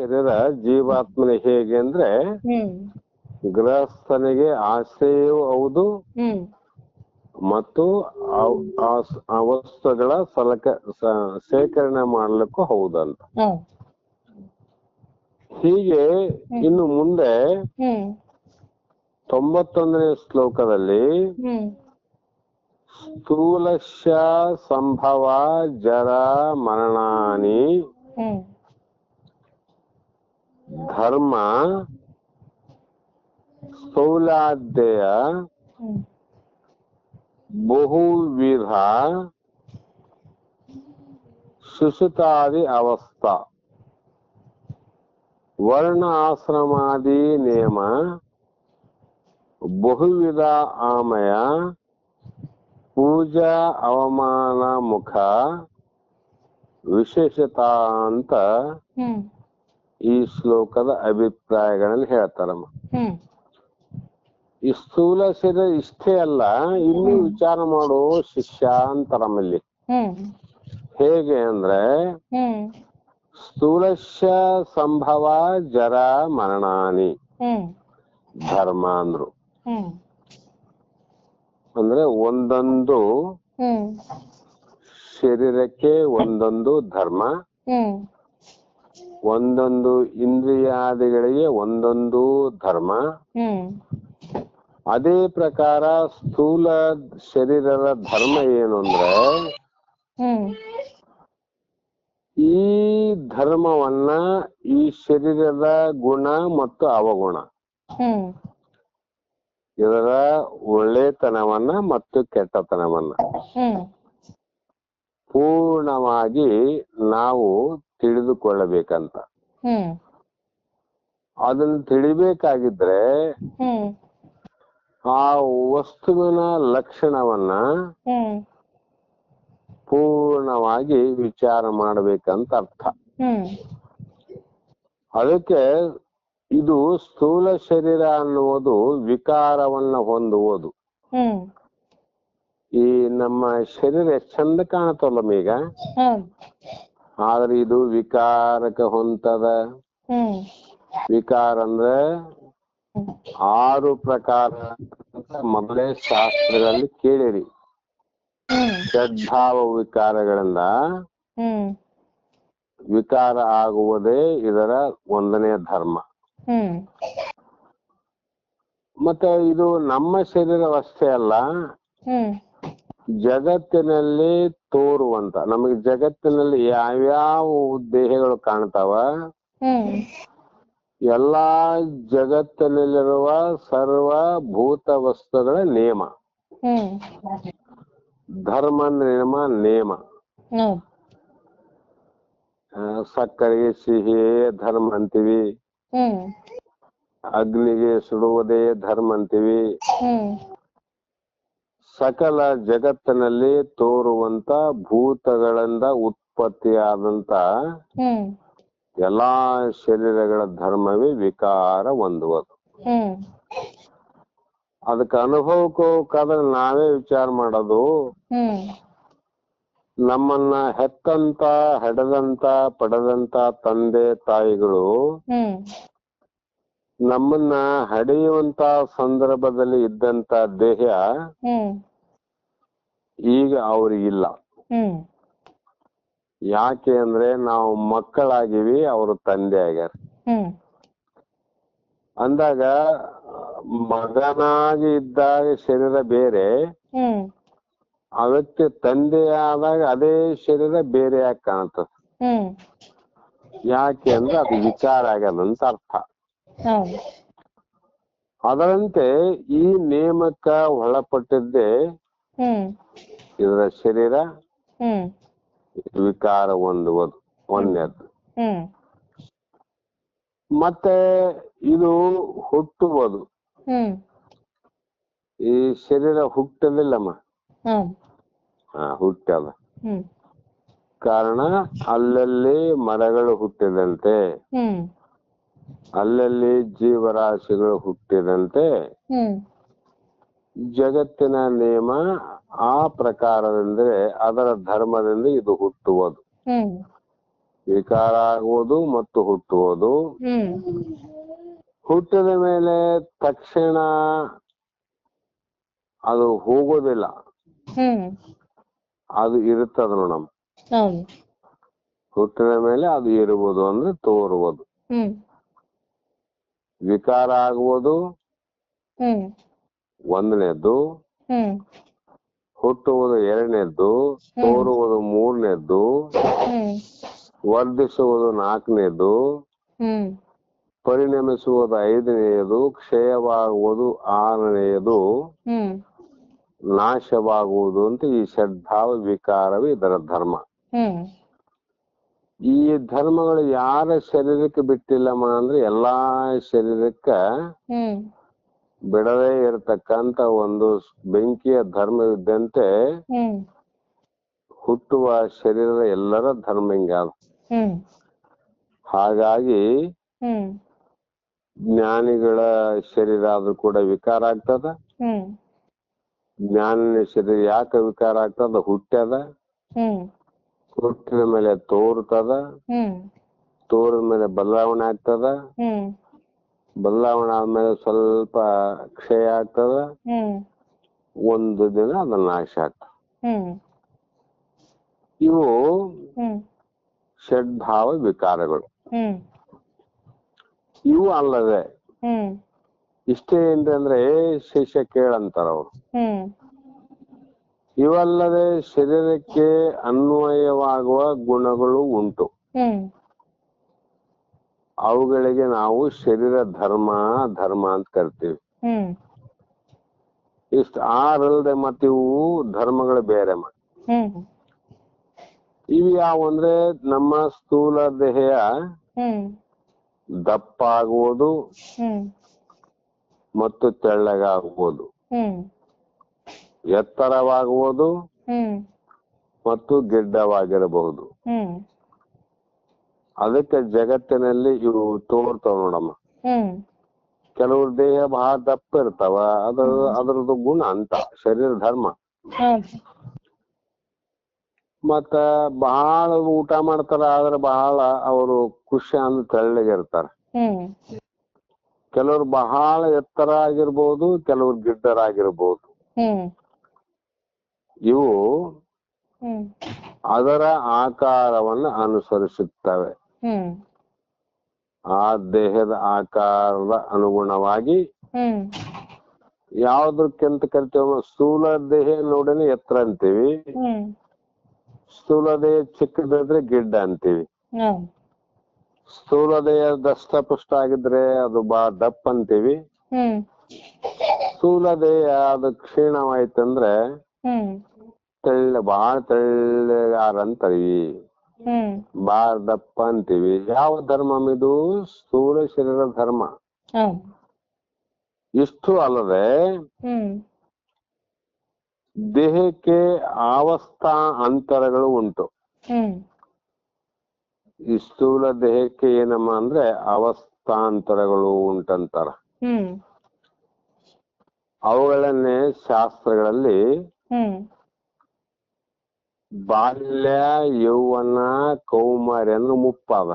ಶರೀರ ಜೀವಾತ್ಮನ ಹೇಗೆ ಅಂದ್ರೆ ಗೃಹಸ್ಥನಿಗೆ ಆಶ್ರಯವೂ ಹೌದು ಮತ್ತು ಆ ವಸ್ತುಗಳ ಸೇಕರಣೆ ಮಾಡ್ಲಿಕ್ಕೂ ಹೌದಂತ. ಹೀಗೆ ಇನ್ನು ಮುಂದೆ 91ನೇ ಶ್ಲೋಕದಲ್ಲಿ ಸ್ಥೂಲಶ್ಯ ಸಂಭವ ಜರ ಮರಣಾನಿ ಧರ್ಮ ಸ್ಥೂಲಾದ್ಯಯ ಬಹುವಿಧ ಸುಷುತಾದಿ ಅವಸ್ಥಾ ವರ್ಣ ಆಶ್ರಮಾದಿ ನಿಯಮ ಬಹುವಿಧ ಆಮಯ ಪೂಜಾ ಅವಮಾನ ಮುಖ ವಿಶೇಷತಾ ಅಂತ ಈ ಶ್ಲೋಕದ ಅಭಿಪ್ರಾಯಗಳಲ್ಲಿ ಹೇಳ್ತಾರಮ್ಮ. ಈ ಸ್ಥೂಲ ಶರೀರ ಇಷ್ಟೇ ಅಲ್ಲ, ಇನ್ನೂ ವಿಚಾರ ಮಾಡೋ ಶಿಷ್ಯ ಅಂತಾರಮ್ಮಲ್ಲಿ. ಹೇಗೆ ಅಂದ್ರೆ ಸ್ಥೂಲಶ್ಯ ಸಂಭವ ಜರ ಮರಣಾನಿ ಧರ್ಮ ಅಂದ್ರು. ಅಂದ್ರೆ ಒಂದೊಂದು ಶರೀರಕ್ಕೆ ಒಂದೊಂದು ಧರ್ಮ, ಒಂದೊಂದು ಇಂದ್ರಿಯಾದಿಗಳಿಗೆ ಒಂದೊಂದು ಧರ್ಮ. ಅದೇ ಪ್ರಕಾರ ಸ್ಥೂಲ ಶರೀರದ ಧರ್ಮ ಏನು ಅಂದ್ರೆ ಈ ಧರ್ಮವನ್ನ ಈ ಶರೀರದ ಗುಣ ಮತ್ತು ಅವಗುಣ, ಇದರ ಒಳ್ಳೆತನವನ್ನ ಮತ್ತು ಕೆಟ್ಟತನವನ್ನ ಪೂರ್ಣವಾಗಿ ನಾವು ತಿಳಿದುಕೊಳ್ಳಬೇಕಂತ. ಅದನ್ನ ತಿಳಿಬೇಕಾಗಿದ್ರೆ ಆ ವಸ್ತುವಿನ ಲಕ್ಷಣವನ್ನ ಪೂರ್ಣವಾಗಿ ವಿಚಾರ ಮಾಡಬೇಕಂತ ಅರ್ಥ. ಅದಕ್ಕೆ ಇದು ಸ್ಥೂಲ ಶರೀರ ಅನ್ನುವುದು ವಿಕಾರವನ್ನ ಹೊಂದುವುದು. ಈ ನಮ್ಮ ಶರೀರ ಎಷ್ಟು ಚಂದ ಕಾಣತ್ತಲ್ಲಮ್ಮ ಈಗ, ಆದ್ರೆ ಇದು ವಿಕಾರಕ್ಕೆ ಹೊಂತದ. ವಿಕಾರ ಅಂದ್ರೆ 6 ಪ್ರಕಾರ ಮೊದಲೇ ಶಾಸ್ತ್ರಗಳಲ್ಲಿ ಕೇಳಿರಿ. ಷಡ್ಭಾವ ವಿಕಾರಗಳಿಂದ ವಿಕಾರ ಆಗುವುದೇ ಇದರ 1ನೇ ಧರ್ಮ. ಮತ್ತೆ ಇದು ನಮ್ಮ ಶರೀರವಷ್ಟೇ ಅಲ್ಲ, ಜಗತ್ತಿನಲ್ಲಿ ತೋರುವಂತ, ನಮಗೆ ಜಗತ್ತಿನಲ್ಲಿ ಯಾವ್ಯಾವ ದೇಹಗಳು ಕಾಣ್ತಾವ, ಎಲ್ಲಾ ಜಗತ್ತಿನಲ್ಲಿರುವ ಸರ್ವಭೂತ ವಸ್ತುಗಳ ನಿಯಮ, ಧರ್ಮ ನಿಯಮ ನಿಯಮ. ಸಕ್ಕರೆಗೆ ಸಿಹಿಯೇ ಧರ್ಮ ಅಂತೀವಿ, ಅಗ್ನಿಗೆ ಸುಡುವುದೇ ಧರ್ಮ ಅಂತೀವಿ. ಸಕಲ ಜಗತ್ತಿನಲ್ಲಿ ತೋರುವಂತ ಭೂತಗಳಿಂದ ಉತ್ಪತ್ತಿಯಾದಂತ ಎಲ್ಲಾ ಶರೀರಗಳ ಧರ್ಮವೇ ವಿಕಾರ ಹೊಂದುವುದು. ಅದಕ್ಕೆ ಅನುಭವಕ್ಕೆ ಹೋಗ್ಬೇಕಾದ್ರೆ ನಾವೇ ವಿಚಾರ ಮಾಡೋದು, ನಮ್ಮನ್ನ ಹೆತ್ತಂತ ಹಡೆದಂತ ಪಡೆದಂತ ತಂದೆ ತಾಯಿಗಳು ನಮ್ಮನ್ನ ಹಡೆಯುವಂತ ಸಂದರ್ಭದಲ್ಲಿ ಇದ್ದಂತ ದೇಹ ಈಗ ಅವ್ರಿಗಿಲ್ಲ. ಯಾಕೆ ಅಂದ್ರೆ ನಾವು ಮಕ್ಕಳಾಗಿವಿ, ಅವರು ತಂದೆ ಆಗ್ಯಾರ. ಅಂದಾಗ ಮಗನಾಗಿ ಇದ್ದಾಗ ಶರೀರ ಬೇರೆ, ಆ ವ್ಯಕ್ತಿ ತಂದೆ ಆದಾಗ ಅದೇ ಶರೀರ ಬೇರೆ ಆಗಿ ಕಾಣ್ತದ. ಯಾಕೆ ಅಂದ್ರೆ ಅದು ವಿಚಾರ ಆಗ್ಯದಂತ ಅರ್ಥ. ಅದರಂತೆ ಈ ನೇಮಕ ಒಳಪಟ್ಟಿದ್ದೇ ಇದರ ಶರೀರ ವಿಕಾರ ಹೊಂದುವುದು ಒಂದನೇದ್ದು. ಮತ್ತೆ ಇದು ಹುಟ್ಟುವುದು. ಈ ಶರೀರ ಹುಟ್ಟಲಿಲ್ಲಮ್ಮ, ಹುಟ್ಟದ. ಕಾರಣ ಅಲ್ಲಲ್ಲಿ ಮರಗಳು ಹುಟ್ಟಿದಂತೆ, ಅಲ್ಲಲ್ಲಿ ಜೀವರಾಶಿಗಳು ಹುಟ್ಟಿದಂತೆ ಜಗತ್ತಿನ ನಿಯಮ ಆ ಪ್ರಕಾರದಂದ್ರೆ ಅದರ ಧರ್ಮದಿಂದ ಇದು ಹುಟ್ಟುವುದು. ವಿಕಾರ ಆಗುವುದು ಮತ್ತು ಹುಟ್ಟುವುದು. ಹುಟ್ಟಿದ ಮೇಲೆ ತಕ್ಷಣ ಅದು ಹೋಗೋದಿಲ್ಲ, ಅದು ಇರುತ್ತದ ನೋಡಮ್ಮ. ಹುಟ್ಟಿದ ಮೇಲೆ ಅದು ಇರುವುದು ಅಂದ್ರೆ ತೋರುವುದು. ವಿಕಾರ ಆಗುವುದು ಒಂದನೇದ್ದು, ಹುಟ್ಟುವುದು ಎರಡನೇದ್ದು, ತೋರುವುದು ಮೂರನೇದ್ದು, ವರ್ಧಿಸುವುದು ನಾಲ್ಕನೇದ್ದು, ಪರಿಣಮಿಸುವುದು ಐದನೆಯದು, ಕ್ಷಯವಾಗುವುದು ಆರನೆಯದು, ನಾಶವಾಗುವುದು ಅಂತ ಈ ಷಡ್ಭಾವ ವಿಕಾರವೇ ಇದರ ಧರ್ಮ. ಈ ಧರ್ಮಗಳು ಯಾರ ಶರೀರಕ್ಕೆ ಬಿಟ್ಟಿಲ್ಲಮ್ಮ ಅಂದ್ರೆ ಎಲ್ಲಾ ಶರೀರಕ್ಕ ಬಿಡದೇ ಇರತಕ್ಕಂತ ಒಂದು ಬೆಂಕಿಯ ಧರ್ಮವಿದ್ದಂತೆ ಹುಟ್ಟುವ ಶರೀರದ ಎಲ್ಲರ ಧರ್ಮ ಹಿಂಗಾದ. ಹಾಗಾಗಿ ಜ್ಞಾನಿಗಳ ಶರೀರ ಆದ್ರೂ ಕೂಡ ವಿಕಾರ ಆಗ್ತದ. ಜ್ಞಾನಿನ ಶರೀರ ಯಾಕೆ ವಿಕಾರ ಆಗ್ತದ? ಹುಟ್ಟ್ಯದ, ಹುಟ್ಟಿದ ಮೇಲೆ ತೋರ್ತದ, ತೋರಿದ ಮೇಲೆ ಬದಲಾವಣೆ ಆಗ್ತದ, ಬದಲಾವಣೆ ಆದ್ಮೇಲೆ ಸ್ವಲ್ಪ ಕ್ಷಯ ಆಗ್ತದ, ಒಂದು ದಿನ ಅದ ನಾಶ ಆಗ್ತದ. ಇವು ಷಡ್ಭಾವ ವಿಕಾರಗಳು. ಇವು ಅಲ್ಲದೆ ಇಷ್ಟೇ ಏನ್ರಿ ಅಂದ್ರೆ ಶಿಷ್ಯ ಕೇಳಂತಾರ ಅವ್ರು. ಇವಲ್ಲದೆ ಶರೀರಕ್ಕೆ ಅನ್ವಯವಾಗುವ ಗುಣಗಳು ಉಂಟು. ಅವುಗಳಿಗೆ ನಾವು ಶರೀರ ಧರ್ಮ ಧರ್ಮ ಅಂತ ಕರಿತೀವಿ. ಇಷ್ಟ ಆರಲ್ದೆ ಮತ್ತೆ ಇವು ಧರ್ಮಗಳು ಬೇರೆ ಮಾಡಿ. ಇವು ಯಾವಂದ್ರೆ ನಮ್ಮ ಸ್ಥೂಲ ದೇಹ ದಪ್ಪ ಆಗುವುದು ಮತ್ತು ತೆಳ್ಳಗಾಗುವುದು, ಎತ್ತರವಾಗುವುದು ಮತ್ತು ಗಿಡ್ಡವಾಗಿರಬಹುದು. ಅದಕ್ಕೆ ಜಗತ್ತಿನಲ್ಲಿ ಇವು ತೋರ್ತಾವ ನೋಡಮ್ಮ. ಕೆಲವ್ರ ದೇಹ ಬಹಳ ದಪ್ಪ ಇರ್ತಾವ, ಅದ್ರದ್ದು ಗುಣ ಅಂತ ಶರೀರ ಧರ್ಮ. ಮತ್ತ ಬಹಳ ಊಟ ಮಾಡ್ತಾರ, ಆದ್ರೆ ಬಹಳ ಅವರು ಖುಷಿ ಅಂದ್ ತೆಳ್ಳಗಿರ್ತಾರ. ಕೆಲವ್ರು ಬಹಳ ಎತ್ತರ ಆಗಿರ್ಬೋದು, ಕೆಲವ್ರು ಗಿಡ್ಡರಾಗಿರ್ಬೋದು. ಇವು ಅದರ ಆಕಾರವನ್ನು ಅನುಸರಿಸುತ್ತವೆ. ಆ ದೇಹದ ಆಕಾರದ ಅನುಗುಣವಾಗಿ ಯಾವ್ದಕ್ಕೆಂತ ಕರಿತೇವ? ಸ್ಥೂಲ ದೇಹ ನೋಡನೆ ಎತ್ತರ ಅಂತೀವಿ, ಸ್ಥೂಲ ದೇಹ ಚಿಕ್ಕದಿದ್ರೆ ಗಿಡ್ಡ ಅಂತೀವಿ, ಸ್ಥೂಲ ದೇಹ ದಷ್ಟಪುಷ್ಟ ಆಗಿದ್ರೆ ಅದು ಬಹಳ ದಪ್ಪ ಅಂತೀವಿ, ಸ್ಥೂಲ ದೇಹ ಅದು ಕ್ಷೀಣವಾಯ್ತಂದ್ರೆ ಬಹಳ ತೆಳ್ಳಗಾರ ಅಂತೀವಿ, ಬಹಳ ದಪ್ಪ ಅಂತೀವಿ. ಯಾವ ಧರ್ಮ ಇದು? ಸ್ಥೂಲ ಶರೀರ ಧರ್ಮ. ಇಷ್ಟು ಅಲ್ಲದೆ ದೇಹಕ್ಕೆ ಅವಸ್ಥಾ ಅಂತರಗಳು ಉಂಟು. ಈ ಸ್ಥೂಲ ದೇಹಕ್ಕೆ ಏನಮ್ಮ ಅಂದ್ರೆ ಅವಸ್ಥಾಂತರಗಳು ಉಂಟಂತಾರ. ಅವುಗಳನ್ನೇ ಶಾಸ್ತ್ರಗಳಲ್ಲಿ ಬಾಲ್ಯ, ಯೌವನ, ಕೌಮಾರ್ಯ ಅಂದ್ರೆ ಮುಪ್ಪಾದ.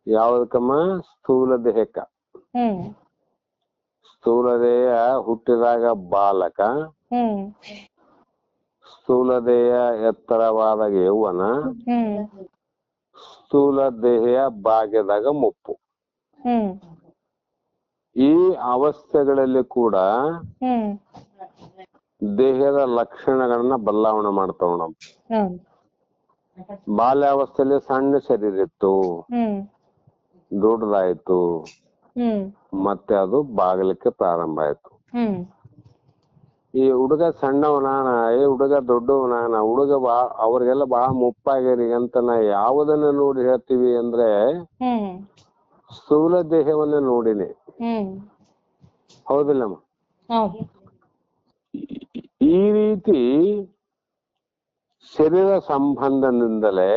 ಯಾವ್ದಕ್ಕಮ್ಮ? ಸ್ಥೂಲ ದೇಹಕ್ಕ. ಸ್ಥೂಲ ದೇಹ ಹುಟ್ಟಿದಾಗ ಬಾಲಕ, ಸ್ಥೂಲ ದೇಹ ಎತ್ತರವಾದಾಗ ಯೌವನ, ಸ್ಥೂಲ ದೇಹ ಬಾಗ್ಯದಾಗ ಮುಪ್ಪು. ಈ ಅವಸ್ಥೆಗಳಲ್ಲಿ ಕೂಡ ದೇಹದ ಲಕ್ಷಣಗಳನ್ನ ಬದಲಾವಣೆ ಮಾಡ್ತಾವ ನಾವು. ಬಾಲ್ಯಾವಸ್ಥೆಯಲ್ಲಿ ಸಣ್ಣ ಶರೀರ ಇತ್ತು, ದೊಡ್ಡದಾಯ್ತು, ಮತ್ತೆ ಅದು ಬಾಗಲಿಕ್ಕೆ ಪ್ರಾರಂಭ ಆಯ್ತು. ಈ ಹುಡುಗ ಸಣ್ಣವನಾನ, ಹುಡುಗ ದೊಡ್ಡವನಾನ, ಹುಡುಗ ಅವ್ರಿಗೆಲ್ಲ ಬಹಳ ಮುಪ್ಪಾಗ್ಯಾರಿ ಅಂತ ನಾ ಯಾವುದನ್ನ ನೋಡಿ ಹೇಳ್ತೀವಿ ಅಂದ್ರೆ ಸ್ಥೂಲ ದೇಹವನ್ನ ನೋಡಿನಿ. ಹೌದಿಲ್ಲಮ್ಮ? ಈ ರೀತಿ ಶರೀರ ಸಂಬಂಧದಿಂದಲೇ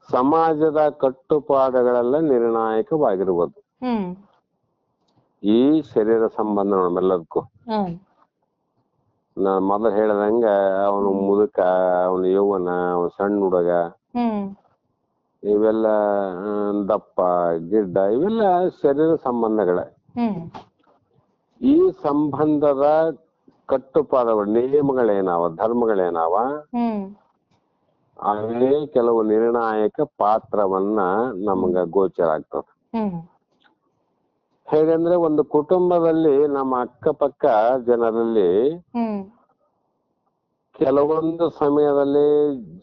ಸಮಾಜದ ಕಟ್ಟುಪಾಡುಗಳೆಲ್ಲ ನಿರ್ಣಾಯಕವಾಗಿರುವುದು. ಈ ಶರೀರ ಸಂಬಂಧ ನಮ್ಮೆಲ್ಲದಕ್ಕೂ ನಾನ್ ಮೊದಲು ಹೇಳ್ದಂಗ ಅವನು ಮುದುಕ, ಅವನು ಯೌವನ, ಅವನು ಸಣ್ಣ ಹುಡುಗ, ಇವೆಲ್ಲ ದಪ್ಪ ಗಿಡ್ಡ, ಇವೆಲ್ಲ ಶರೀರ ಸಂಬಂಧಗಳೇ. ಈ ಸಂಬಂಧದ ಕಟ್ಟುಪಾಡುಗಳು, ನಿಯಮಗಳೇನಾವ, ಧರ್ಮಗಳೇನಾವ, ಅವೇ ಕೆಲವು ನಿರ್ಣಾಯಕ ಪಾತ್ರವನ್ನ ನಮ್ಗ ಗೋಚರ ಆಗ್ತದೆ. ಹೇಗಂದ್ರೆ ಒಂದು ಕುಟುಂಬದಲ್ಲಿ ನಮ್ಮ ಅಕ್ಕಪಕ್ಕ ಜನರಲ್ಲಿ ಕೆಲವೊಂದು ಸಮಯದಲ್ಲಿ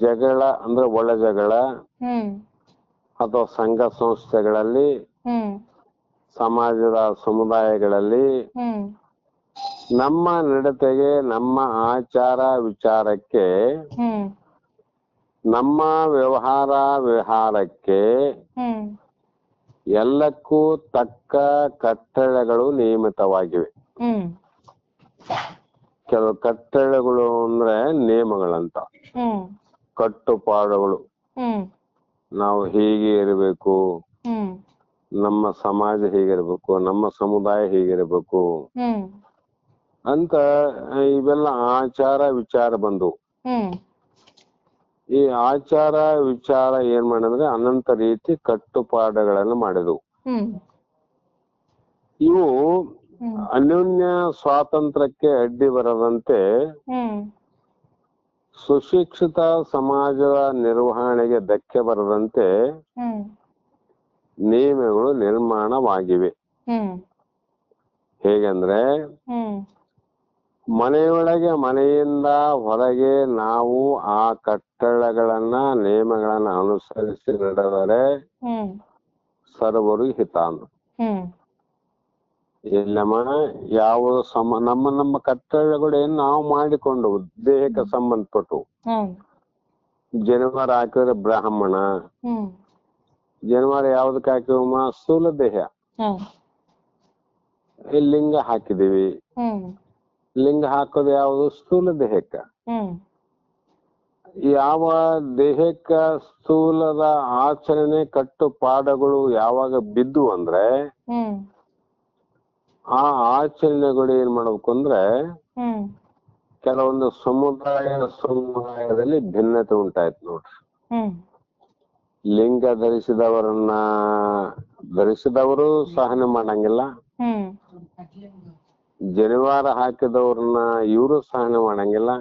ಜಗಳ ಅಂದ್ರೆ ಒಳ ಜಗಳ ಅಥವಾ ಸಂಘ ಸಂಸ್ಥೆಗಳಲ್ಲಿ, ಸಮಾಜದ ಸಮುದಾಯಗಳಲ್ಲಿ ನಮ್ಮ ನಡತೆಗೆ, ನಮ್ಮ ಆಚಾರ ವಿಚಾರಕ್ಕೆ, ನಮ್ಮ ವಿಹಾರಕ್ಕೆ ಎಲ್ಲಕ್ಕೂ ತಕ್ಕ ಕಟ್ಟಳೆಗಳು ನಿಯಮಿತವಾಗಿವೆ. ಕೆಲವು ಕಟ್ಟಳೆಗಳು ಅಂದ್ರೆ ನಿಯಮಗಳಂತ, ಕಟ್ಟುಪಾಡುಗಳು. ನಾವು ಹೀಗೆ ಇರಬೇಕು, ನಮ್ಮ ಸಮಾಜ ಹೀಗಿರ್ಬೇಕು, ನಮ್ಮ ಸಮುದಾಯ ಹೀಗಿರ್ಬೇಕು ಅಂತ ಇವೆಲ್ಲ ಆಚಾರ ವಿಚಾರ ಬಂದವು. ಈ ಆಚಾರ ವಿಚಾರ ಏನ್ ಮಾಡಿದ್ರೆ ಅನಂತ ರೀತಿ ಕಟ್ಟುಪಾಡುಗಳನ್ನು ಮಾಡಿದವು. ಇವು ಅನ್ಯೋನ್ಯ ಸ್ವಾತಂತ್ರ್ಯಕ್ಕೆ ಅಡ್ಡಿ ಬರದಂತೆ ಸುಶಿಕ್ಷಿತ ಸಮಾಜದ ನಿರ್ವಹಣೆಗೆ ಧಕ್ಕೆ ಬರದಂತೆ ನಿಯಮಗಳು ನಿರ್ಮಾಣವಾಗಿವೆ. ಹೇಗೆಂದ್ರೆ ಮನೆಯೊಳಗೆ, ಮನೆಯಿಂದ ಹೊರಗೆ ನಾವು ಆ ಕಟ್ಟಳೆಗಳನ್ನ ನಿಯಮಗಳನ್ನ ಅನುಸರಿಸಿ ನಡೆದರೆ ಸರ್ವರು ಹಿತಾಂತ. ಇಲ್ಲಮ್ಮ ಯಾವುದು ನಮ್ಮ ಕಟ್ಟಳೆಗಳು ಏನ್ ನಾವು ಮಾಡಿಕೊಂಡು ದೇಹಕ್ಕೆ ಸಂಬಂಧಪಟ್ಟು, ಜನಿವಾರ ಹಾಕಿದ್ರೆ ಬ್ರಾಹ್ಮಣ, ಜನಿವಾರ ಯಾವ್ದಕ್ಕೆ ಹಾಕಿವಮ್ಮ? ಸ್ಥೂಲ ದೇಹ. ಲಿಂಗ ಹಾಕಿದೀವಿ, ಲಿಂಗ ಹಾಕೋದು ಯಾವುದು? ಸ್ಥೂಲ ದೇಹಕ್ಕ. ಯಾವ ದೇಹಕ್ಕ ಸ್ಥೂಲದ ಆಚರಣೆ ಕಟ್ಟುಪಾಡುಗಳು ಯಾವಾಗ ಬಿದ್ದು ಅಂದ್ರೆ ಆ ಆಚರಣೆಗಳು ಏನ್ ಮಾಡ್ಬೇಕು ಅಂದ್ರೆ ಕೆಲವೊಂದು ಸಮುದಾಯದಲ್ಲಿ ಭಿನ್ನತೆ ಉಂಟಾಯ್ತು ನೋಡ್ರಿ. ಲಿಂಗ ಧರಿಸಿದವರು ಸಹನೆ ಮಾಡಂಗಿಲ್ಲ, ಜನಿವಾರ ಹಾಕಿದವ್ರನ್ನ ಇವರು ಸಹನೆ ಮಾಡಂಗಿಲ್ಲ,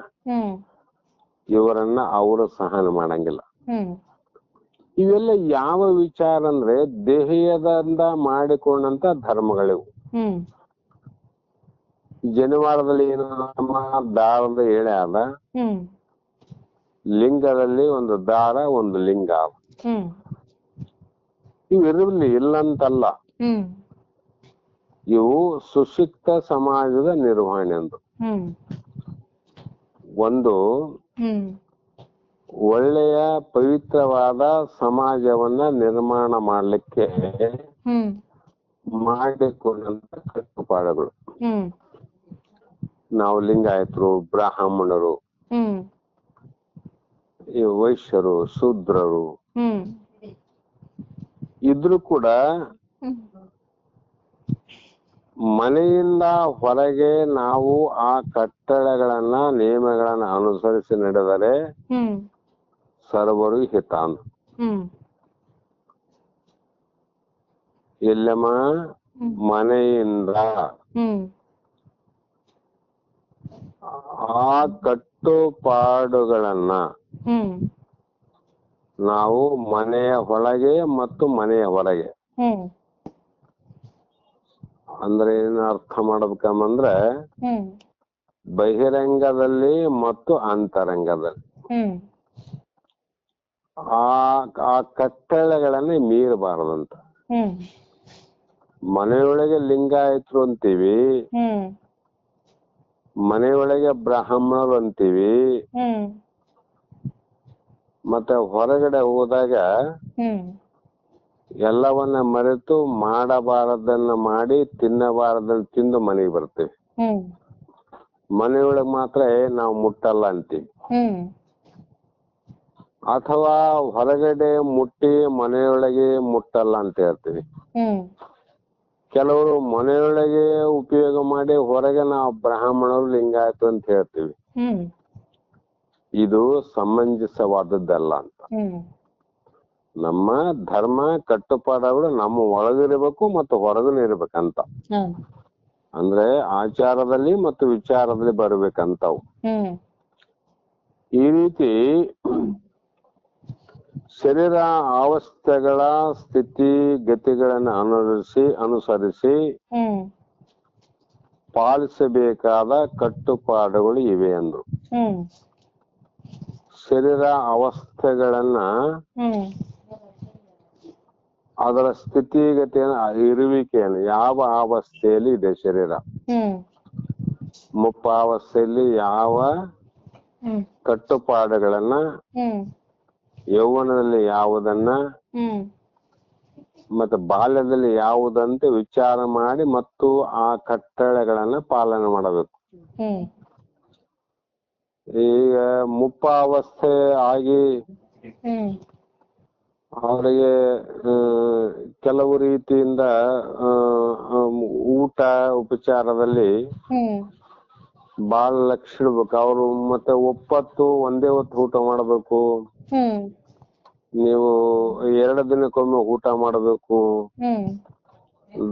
ಇವರನ್ನ ಅವರು ಸಹನೆ ಮಾಡಂಗಿಲ್ಲ. ಇವೆಲ್ಲ ಯಾವ ವಿಚಾರ ಅಂದ್ರೆ ದೇಹದಿಂದ ಮಾಡಿಕೊಂಡಂತ ಧರ್ಮಗಳಿವು. ಜನಿವಾರದಲ್ಲಿ ಏನು? ನಮ್ಮ ದಾರದ ಎಳೆ ಆದ, ಲಿಂಗದಲ್ಲಿ ಒಂದು ದಾರ, ಒಂದು ಲಿಂಗ ಆದ. ಇವಿರಲಿ ಇಲ್ಲಂತಲ್ಲ, ಇವು ಸುಶಿಕ್ತ ಸಮಾಜದ ನಿರ್ವಹಣೆ ಅಂದು. ಒಂದು ಒಳ್ಳೆಯ ಪವಿತ್ರವಾದ ಸಮಾಜವನ್ನ ನಿರ್ಮಾಣ ಮಾಡ್ಲಿಕ್ಕೆ ಮಾಡಿಕೊಂಡಂತ ಕಟ್ಟುಪಾಡುಗಳು. ನಾವು ಲಿಂಗಾಯತರು, ಬ್ರಾಹ್ಮಣರು, ಈ ವೈಶ್ಯರು, ಶೂದ್ರರು ಇದ್ರು ಕೂಡ ಮನೆಯಿಂದ ಹೊರಗೆ ನಾವು ಆ ಕಟ್ಟಳೆಗಳನ್ನ ನಿಯಮಗಳನ್ನ ಅನುಸರಿಸಿ ನಡೆದರೆ ಸರ್ವರು ಹಿತಾಂತ. ಎಲ್ಲಮ್ಮ ಮನೆಯಿಂದ ಆ ಕಟ್ಟುಪಾಡುಗಳನ್ನ ನಾವು ಮನೆಯ ಒಳಗೆ ಮತ್ತು ಮನೆಯ ಹೊರಗೆ ಅಂದ್ರೆ ಏನ್ ಅರ್ಥ ಮಾಡ್ಬೇಕಂದ್ರೆ ಬಹಿರಂಗದಲ್ಲಿ ಮತ್ತು ಅಂತರಂಗದಲ್ಲಿ ಆ ಕಟ್ಟಳೆಗಳನ್ನ ಮೀರಬಾರದಂತ. ಮನೆಯೊಳಗೆ ಲಿಂಗಾಯತರು ಅಂತೀವಿ, ಮನೆಯೊಳಗೆ ಬ್ರಾಹ್ಮಣರು ಅಂತೀವಿ, ಮತ್ತೆ ಹೊರಗಡೆ ಹೋದಾಗ ಎಲ್ಲವನ್ನ ಮರೆತು ಮಾಡಬಾರದನ್ನ ಮಾಡಿ ತಿನ್ನಬಾರದನ್ನ ತಿಂದು ಮನೆಗೆ ಬರ್ತೇವೆ. ಮನೆಯೊಳಗೆ ಮಾತ್ರ ನಾವು ಮುಟ್ಟಲ್ಲ ಅಂತೀವಿ, ಅಥವಾ ಹೊರಗಡೆ ಮುಟ್ಟಿ ಮನೆಯೊಳಗೆ ಮುಟ್ಟಲ್ಲ ಅಂತ ಹೇಳ್ತೀವಿ. ಕೆಲವರು ಮನೆಯೊಳಗೆ ಉಪಯೋಗ ಮಾಡಿ ಹೊರಗೆ ನಾವು ಬ್ರಾಹ್ಮಣರು ಲಿಂಗಾಯತ ಅಂತ ಹೇಳ್ತೀವಿ. ಇದು ಸಮಂಜಸವಾದದ್ದಲ್ಲ ಅಂತ. ನಮ್ಮ ಧರ್ಮ ಕಟ್ಟುಪಾಡುಗಳು ನಮ್ಮ ಒಳಗಿರ್ಬೇಕು ಮತ್ತು ಹೊರಗನು ಇರ್ಬೇಕಂತ. ಅಂದ್ರೆ ಆಚಾರದಲ್ಲಿ ಮತ್ತು ವಿಚಾರದಲ್ಲಿ ಬರ್ಬೇಕಂತವು. ಈ ರೀತಿ ಶರೀರ ಅವಸ್ಥೆಗಳ ಸ್ಥಿತಿ ಗತಿಗಳನ್ನು ಅನುಸರಿಸಿ ಪಾಲಿಸಬೇಕಾದ ಕಟ್ಟುಪಾಡುಗಳು ಇವೆ ಅಂದ್ರು. ಶರೀರ ಅವಸ್ಥೆಗಳನ್ನ ಅದರ ಸ್ಥಿತಿಗತಿಯನ್ನು ಇರುವಿಕೆಯನ್ನು ಯಾವ ಅವಸ್ಥೆಯಲ್ಲಿ ಇದೆ ಶರೀರ, ಮುಪ್ಪಾವಸ್ಥೆಯಲ್ಲಿ ಯಾವ ಕಟ್ಟುಪಾಡುಗಳನ್ನ, ಯೌವನದಲ್ಲಿ ಯಾವುದನ್ನ, ಮತ್ತೆ ಬಾಲ್ಯದಲ್ಲಿ ಯಾವುದಂತೆ ವಿಚಾರ ಮಾಡಿ ಮತ್ತು ಆ ಕಟ್ಟಳೆಗಳನ್ನ ಪಾಲನೆ ಮಾಡಬೇಕು. ಈಗ ಮುಪ್ಪಾವಸ್ಥೆ ಆಗಿ ಅವರಿಗೆ ಕೆಲವು ರೀತಿಯಿಂದ ಊಟ ಉಪಚಾರದಲ್ಲಿ ಬಾಳ ಲಕ್ಷ ಇಡ್ಬೇಕು. ಅವರು ಮತ್ತೆ ಒಪ್ಪತ್ತು ಒಂದೇ ಹೊತ್ತು ಊಟ ಮಾಡಬೇಕು, ನೀವು 2 ದಿನಕ್ಕೊಮ್ಮೆ ಊಟ ಮಾಡಬೇಕು,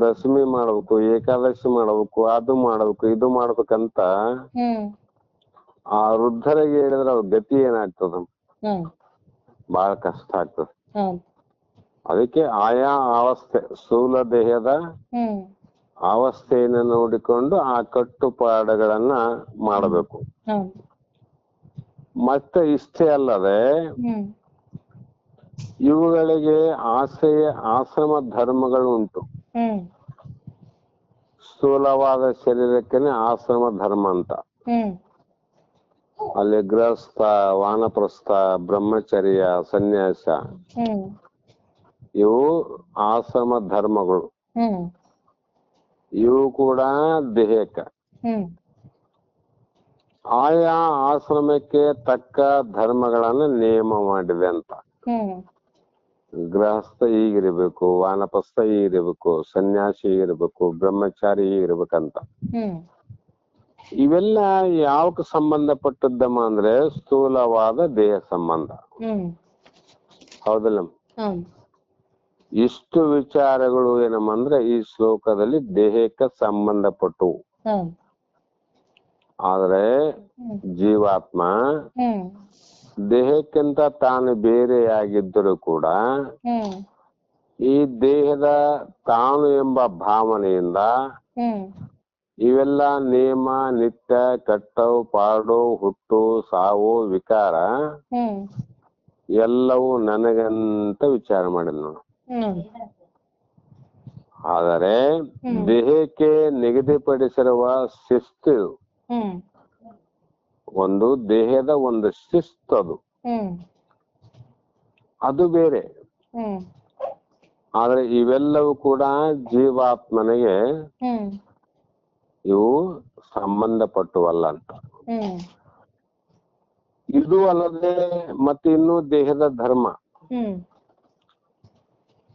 ದಶಮಿ ಮಾಡ್ಬೇಕು, ಏಕಾದಶಿ ಮಾಡ್ಬೇಕು, ಅದು ಮಾಡ್ಬೇಕು ಇದು ಮಾಡ್ಬೇಕಂತ ಆ ವೃದ್ಧರಿಗೆ ಹೇಳಿದ್ರೆ ಅವ್ರ ಗತಿ ಏನಾಗ್ತದ, ಬಹಳ ಕಷ್ಟ ಆಗ್ತದ. ಅದಕ್ಕೆ ಆಯಾ ಅವಸ್ಥೆ ಸ್ಥೂಲ ದೇಹದ ಅವಸ್ಥೆಯನ್ನು ನೋಡಿಕೊಂಡು ಆ ಕಟ್ಟುಪಾಡುಗಳನ್ನ ಮಾಡಬೇಕು. ಮತ್ತೆ ಇಷ್ಟೇ ಅಲ್ಲದೆ ಇವುಗಳಿಗೆ ಆಶ್ರಮ ಧರ್ಮಗಳು ಉಂಟು. ಸ್ಥೂಲವಾದ ಶರೀರಕ್ಕೇನೆ ಆಶ್ರಮ ಧರ್ಮ ಅಂತ. ಅಲ್ಲಿ ಗೃಹಸ್ಥ, ವಾನಪ್ರಸ್ಥ, ಬ್ರಹ್ಮಚರ್ಯ, ಸನ್ಯಾಸ ಇವು ಆಶ್ರಮ ಧರ್ಮಗಳು. ಇವು ಕೂಡ ದೇಹಕ್ಕ ಆಯಾ ಆಶ್ರಮಕ್ಕೆ ತಕ್ಕ ಧರ್ಮಗಳನ್ನ ನೇಮ ಮಾಡಿದೆ ಅಂತ. ಗೃಹಸ್ಥ ಹೀಗಿರ್ಬೇಕು, ವಾನಪ್ರಸ್ಥ ಹೀಗಿರ್ಬೇಕು, ಸನ್ಯಾಸಿ ಹೀಗಿರ್ಬೇಕು, ಬ್ರಹ್ಮಚಾರಿ ಹೀಗಿರ್ಬೇಕಂತ. ಇವೆಲ್ಲ ಯಾವಕ್ಕೆ ಸಂಬಂಧಪಟ್ಟದ್ದಮ್ಮ ಅಂದ್ರೆ ಸ್ಥೂಲವಾದ ದೇಹ ಸಂಬಂಧ. ಹೌದಲ್ಲ? ಇಷ್ಟು ವಿಚಾರಗಳು ಏನಮ್ಮಂದ್ರೆ ಈ ಶ್ಲೋಕದಲ್ಲಿ ದೇಹಕ್ಕೆ ಸಂಬಂಧಪಟ್ಟವು. ಆದ್ರೆ ಜೀವಾತ್ಮ ದೇಹಕ್ಕಿಂತ ತಾನು ಬೇರೆಯಾಗಿದ್ದರೂ ಕೂಡ ಈ ದೇಹದ ತಾನು ಎಂಬ ಭಾವನೆಯಿಂದ ಇವೆಲ್ಲ ನೇಮ, ನಿತ್ಯ, ಕಟ್ಟವು, ಪಾಡು, ಹುಟ್ಟು, ಸಾವು, ವಿಕಾರ ಎಲ್ಲವೂ ನನಗಂತ ವಿಚಾರ ಮಾಡಿದ್ ನೋಡು. ಆದರೆ ದೇಹಕ್ಕೆ ನಿಗದಿಪಡಿಸಿರುವ ಶಿಸ್ತು ಒಂದು, ದೇಹದ ಒಂದು ಶಿಸ್ತು ಅದು ಬೇರೆ. ಆದ್ರೆ ಇವೆಲ್ಲವೂ ಕೂಡ ಜೀವಾತ್ಮನಿಗೆ ಇವು ಸಂಬಂಧಪಟ್ಟವಲ್ಲ ಅಂತ. ಇದು ಅಲ್ಲದೆ ಮತ್ತೆ ಇನ್ನು ದೇಹದ ಧರ್ಮ.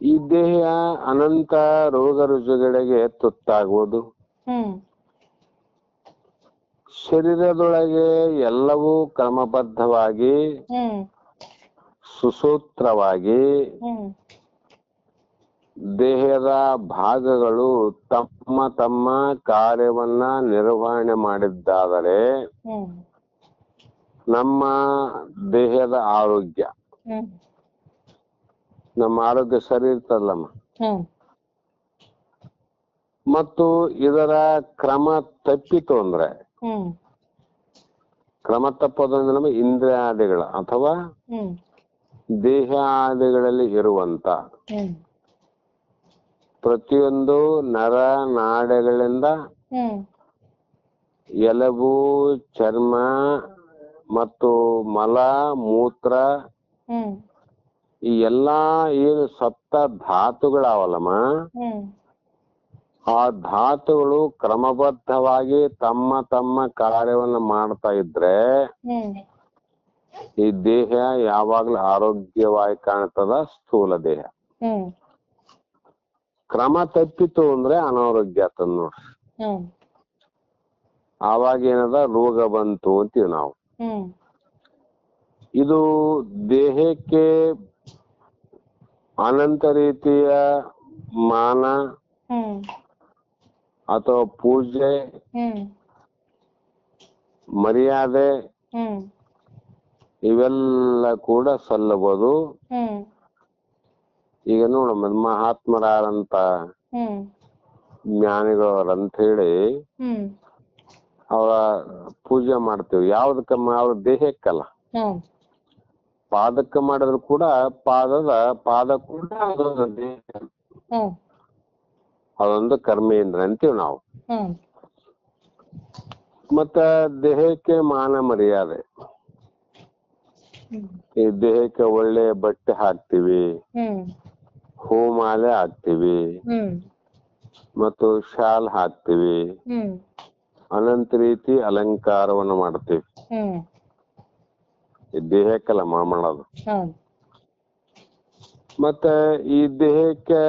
ಈ ದೇಹ ಅನಂತ ರೋಗ ರುಜುಗಳಿಗೆ ತುತ್ತಾಗುವುದು. ಶರೀರದೊಳಗೆ ಎಲ್ಲವೂ ಕ್ರಮಬದ್ಧವಾಗಿ ಸುಸೂತ್ರವಾಗಿ ದೇಹದ ಭಾಗಗಳು ತಮ್ಮ ತಮ್ಮ ಕಾರ್ಯವನ್ನ ನಿರ್ವಹಣೆ ಮಾಡಿದ್ದಾದರೆ ನಮ್ಮ ದೇಹದ ಆರೋಗ್ಯ, ನಮ್ಮ ಆರೋಗ್ಯ ಸರಿ ಇರ್ತದಲ್ಲಮ್ಮ. ಮತ್ತು ಇದರ ಕ್ರಮ ತಪ್ಪಿತು ಅಂದ್ರೆ, ಕ್ರಮ ತಪ್ಪೋದಂದ್ರೆ ನಮ್ಮ ಇಂದ್ರಿಯಾದಿಗಳ ಅಥವಾ ದೇಹಾದಿಗಳಲ್ಲಿ ಇರುವಂತ ಪ್ರತಿಯೊಂದು ನರ ನಾಡಿಗಳಿಂದ ಎಲುಬು, ಚರ್ಮ ಮತ್ತು ಮಲ, ಮೂತ್ರ ಈ ಎಲ್ಲಾ ಏನು ಸಪ್ತ ಧಾತುಗಳಾವಲ್ಲಮ್ಮ, ಆ ಧಾತುಗಳು ಕ್ರಮಬದ್ಧವಾಗಿ ತಮ್ಮ ತಮ್ಮ ಕಾರ್ಯವನ್ನು ಮಾಡ್ತಾ ಇದ್ರೆ ಈ ದೇಹ ಯಾವಾಗ್ಲೂ ಆರೋಗ್ಯವಾಗಿ ಕಾಣ್ತದ ಸ್ಥೂಲ ದೇಹ. ಕ್ರಮ ತಪ್ಪಿತು ಅಂದ್ರೆ ಅನಾರೋಗ್ಯ ಆತದ ನೋಡ್ರಿ. ಆವಾಗ ಏನದ ರೋಗ ಬಂತು ಅಂತೀವಿ ನಾವು. ಇದು ದೇಹಕ್ಕೆ ಅನಂತ ರೀತಿಯ ಮಾನ ಅಥವಾ ಪೂಜೆ ಮರ್ಯಾದೆ ಇವೆಲ್ಲ ಕೂಡ ಸಲ್ಲಬಹುದು. ಈಗ ನೋಡಮ್ಮ, ಮಹಾತ್ಮರಾದಂತ ಜ್ಞಾನಿಗಳವ್ರಂತ ಹೇಳಿ ಅವರ ಪೂಜೆ ಮಾಡ್ತೀವಿ. ಯಾವ್ದಕ್ಕಮ್ಮ? ಅವ್ರ ದೇಹಕ್ಕಲ್ಲ, ಪಾದಕ್ಕೆ ಮಾಡಿದ್ರು ಕೂಡ ಪಾದ ಕೂಡ ಅದೊಂದು ದೇಹ, ಅದೊಂದು ಕರ್ಮೇಂದ್ರ ಅಂತೀವಿ ನಾವು. ಮತ್ತ ದೇಹಕ್ಕೆ ಮಾನ ಮರ್ಯಾದೆ, ಈ ದೇಹಕ್ಕೆ ಒಳ್ಳೆ ಬಟ್ಟೆ ಹಾಕ್ತಿವಿ, ಹೂಮಾಲೆ ಹಾಕ್ತಿವಿ, ಮತ್ತು ಶಾಲ್ ಹಾಕ್ತಿವಿ, ಅನಂತ ರೀತಿ ಅಲಂಕಾರವನ್ನು ಮಾಡ್ತೀವಿ. ಈ ದೇಹಕ್ಕೆಲ್ಲ ಮಾಡೋದು. ಮತ್ತೆ ಈ ದೇಹಕ್ಕೆ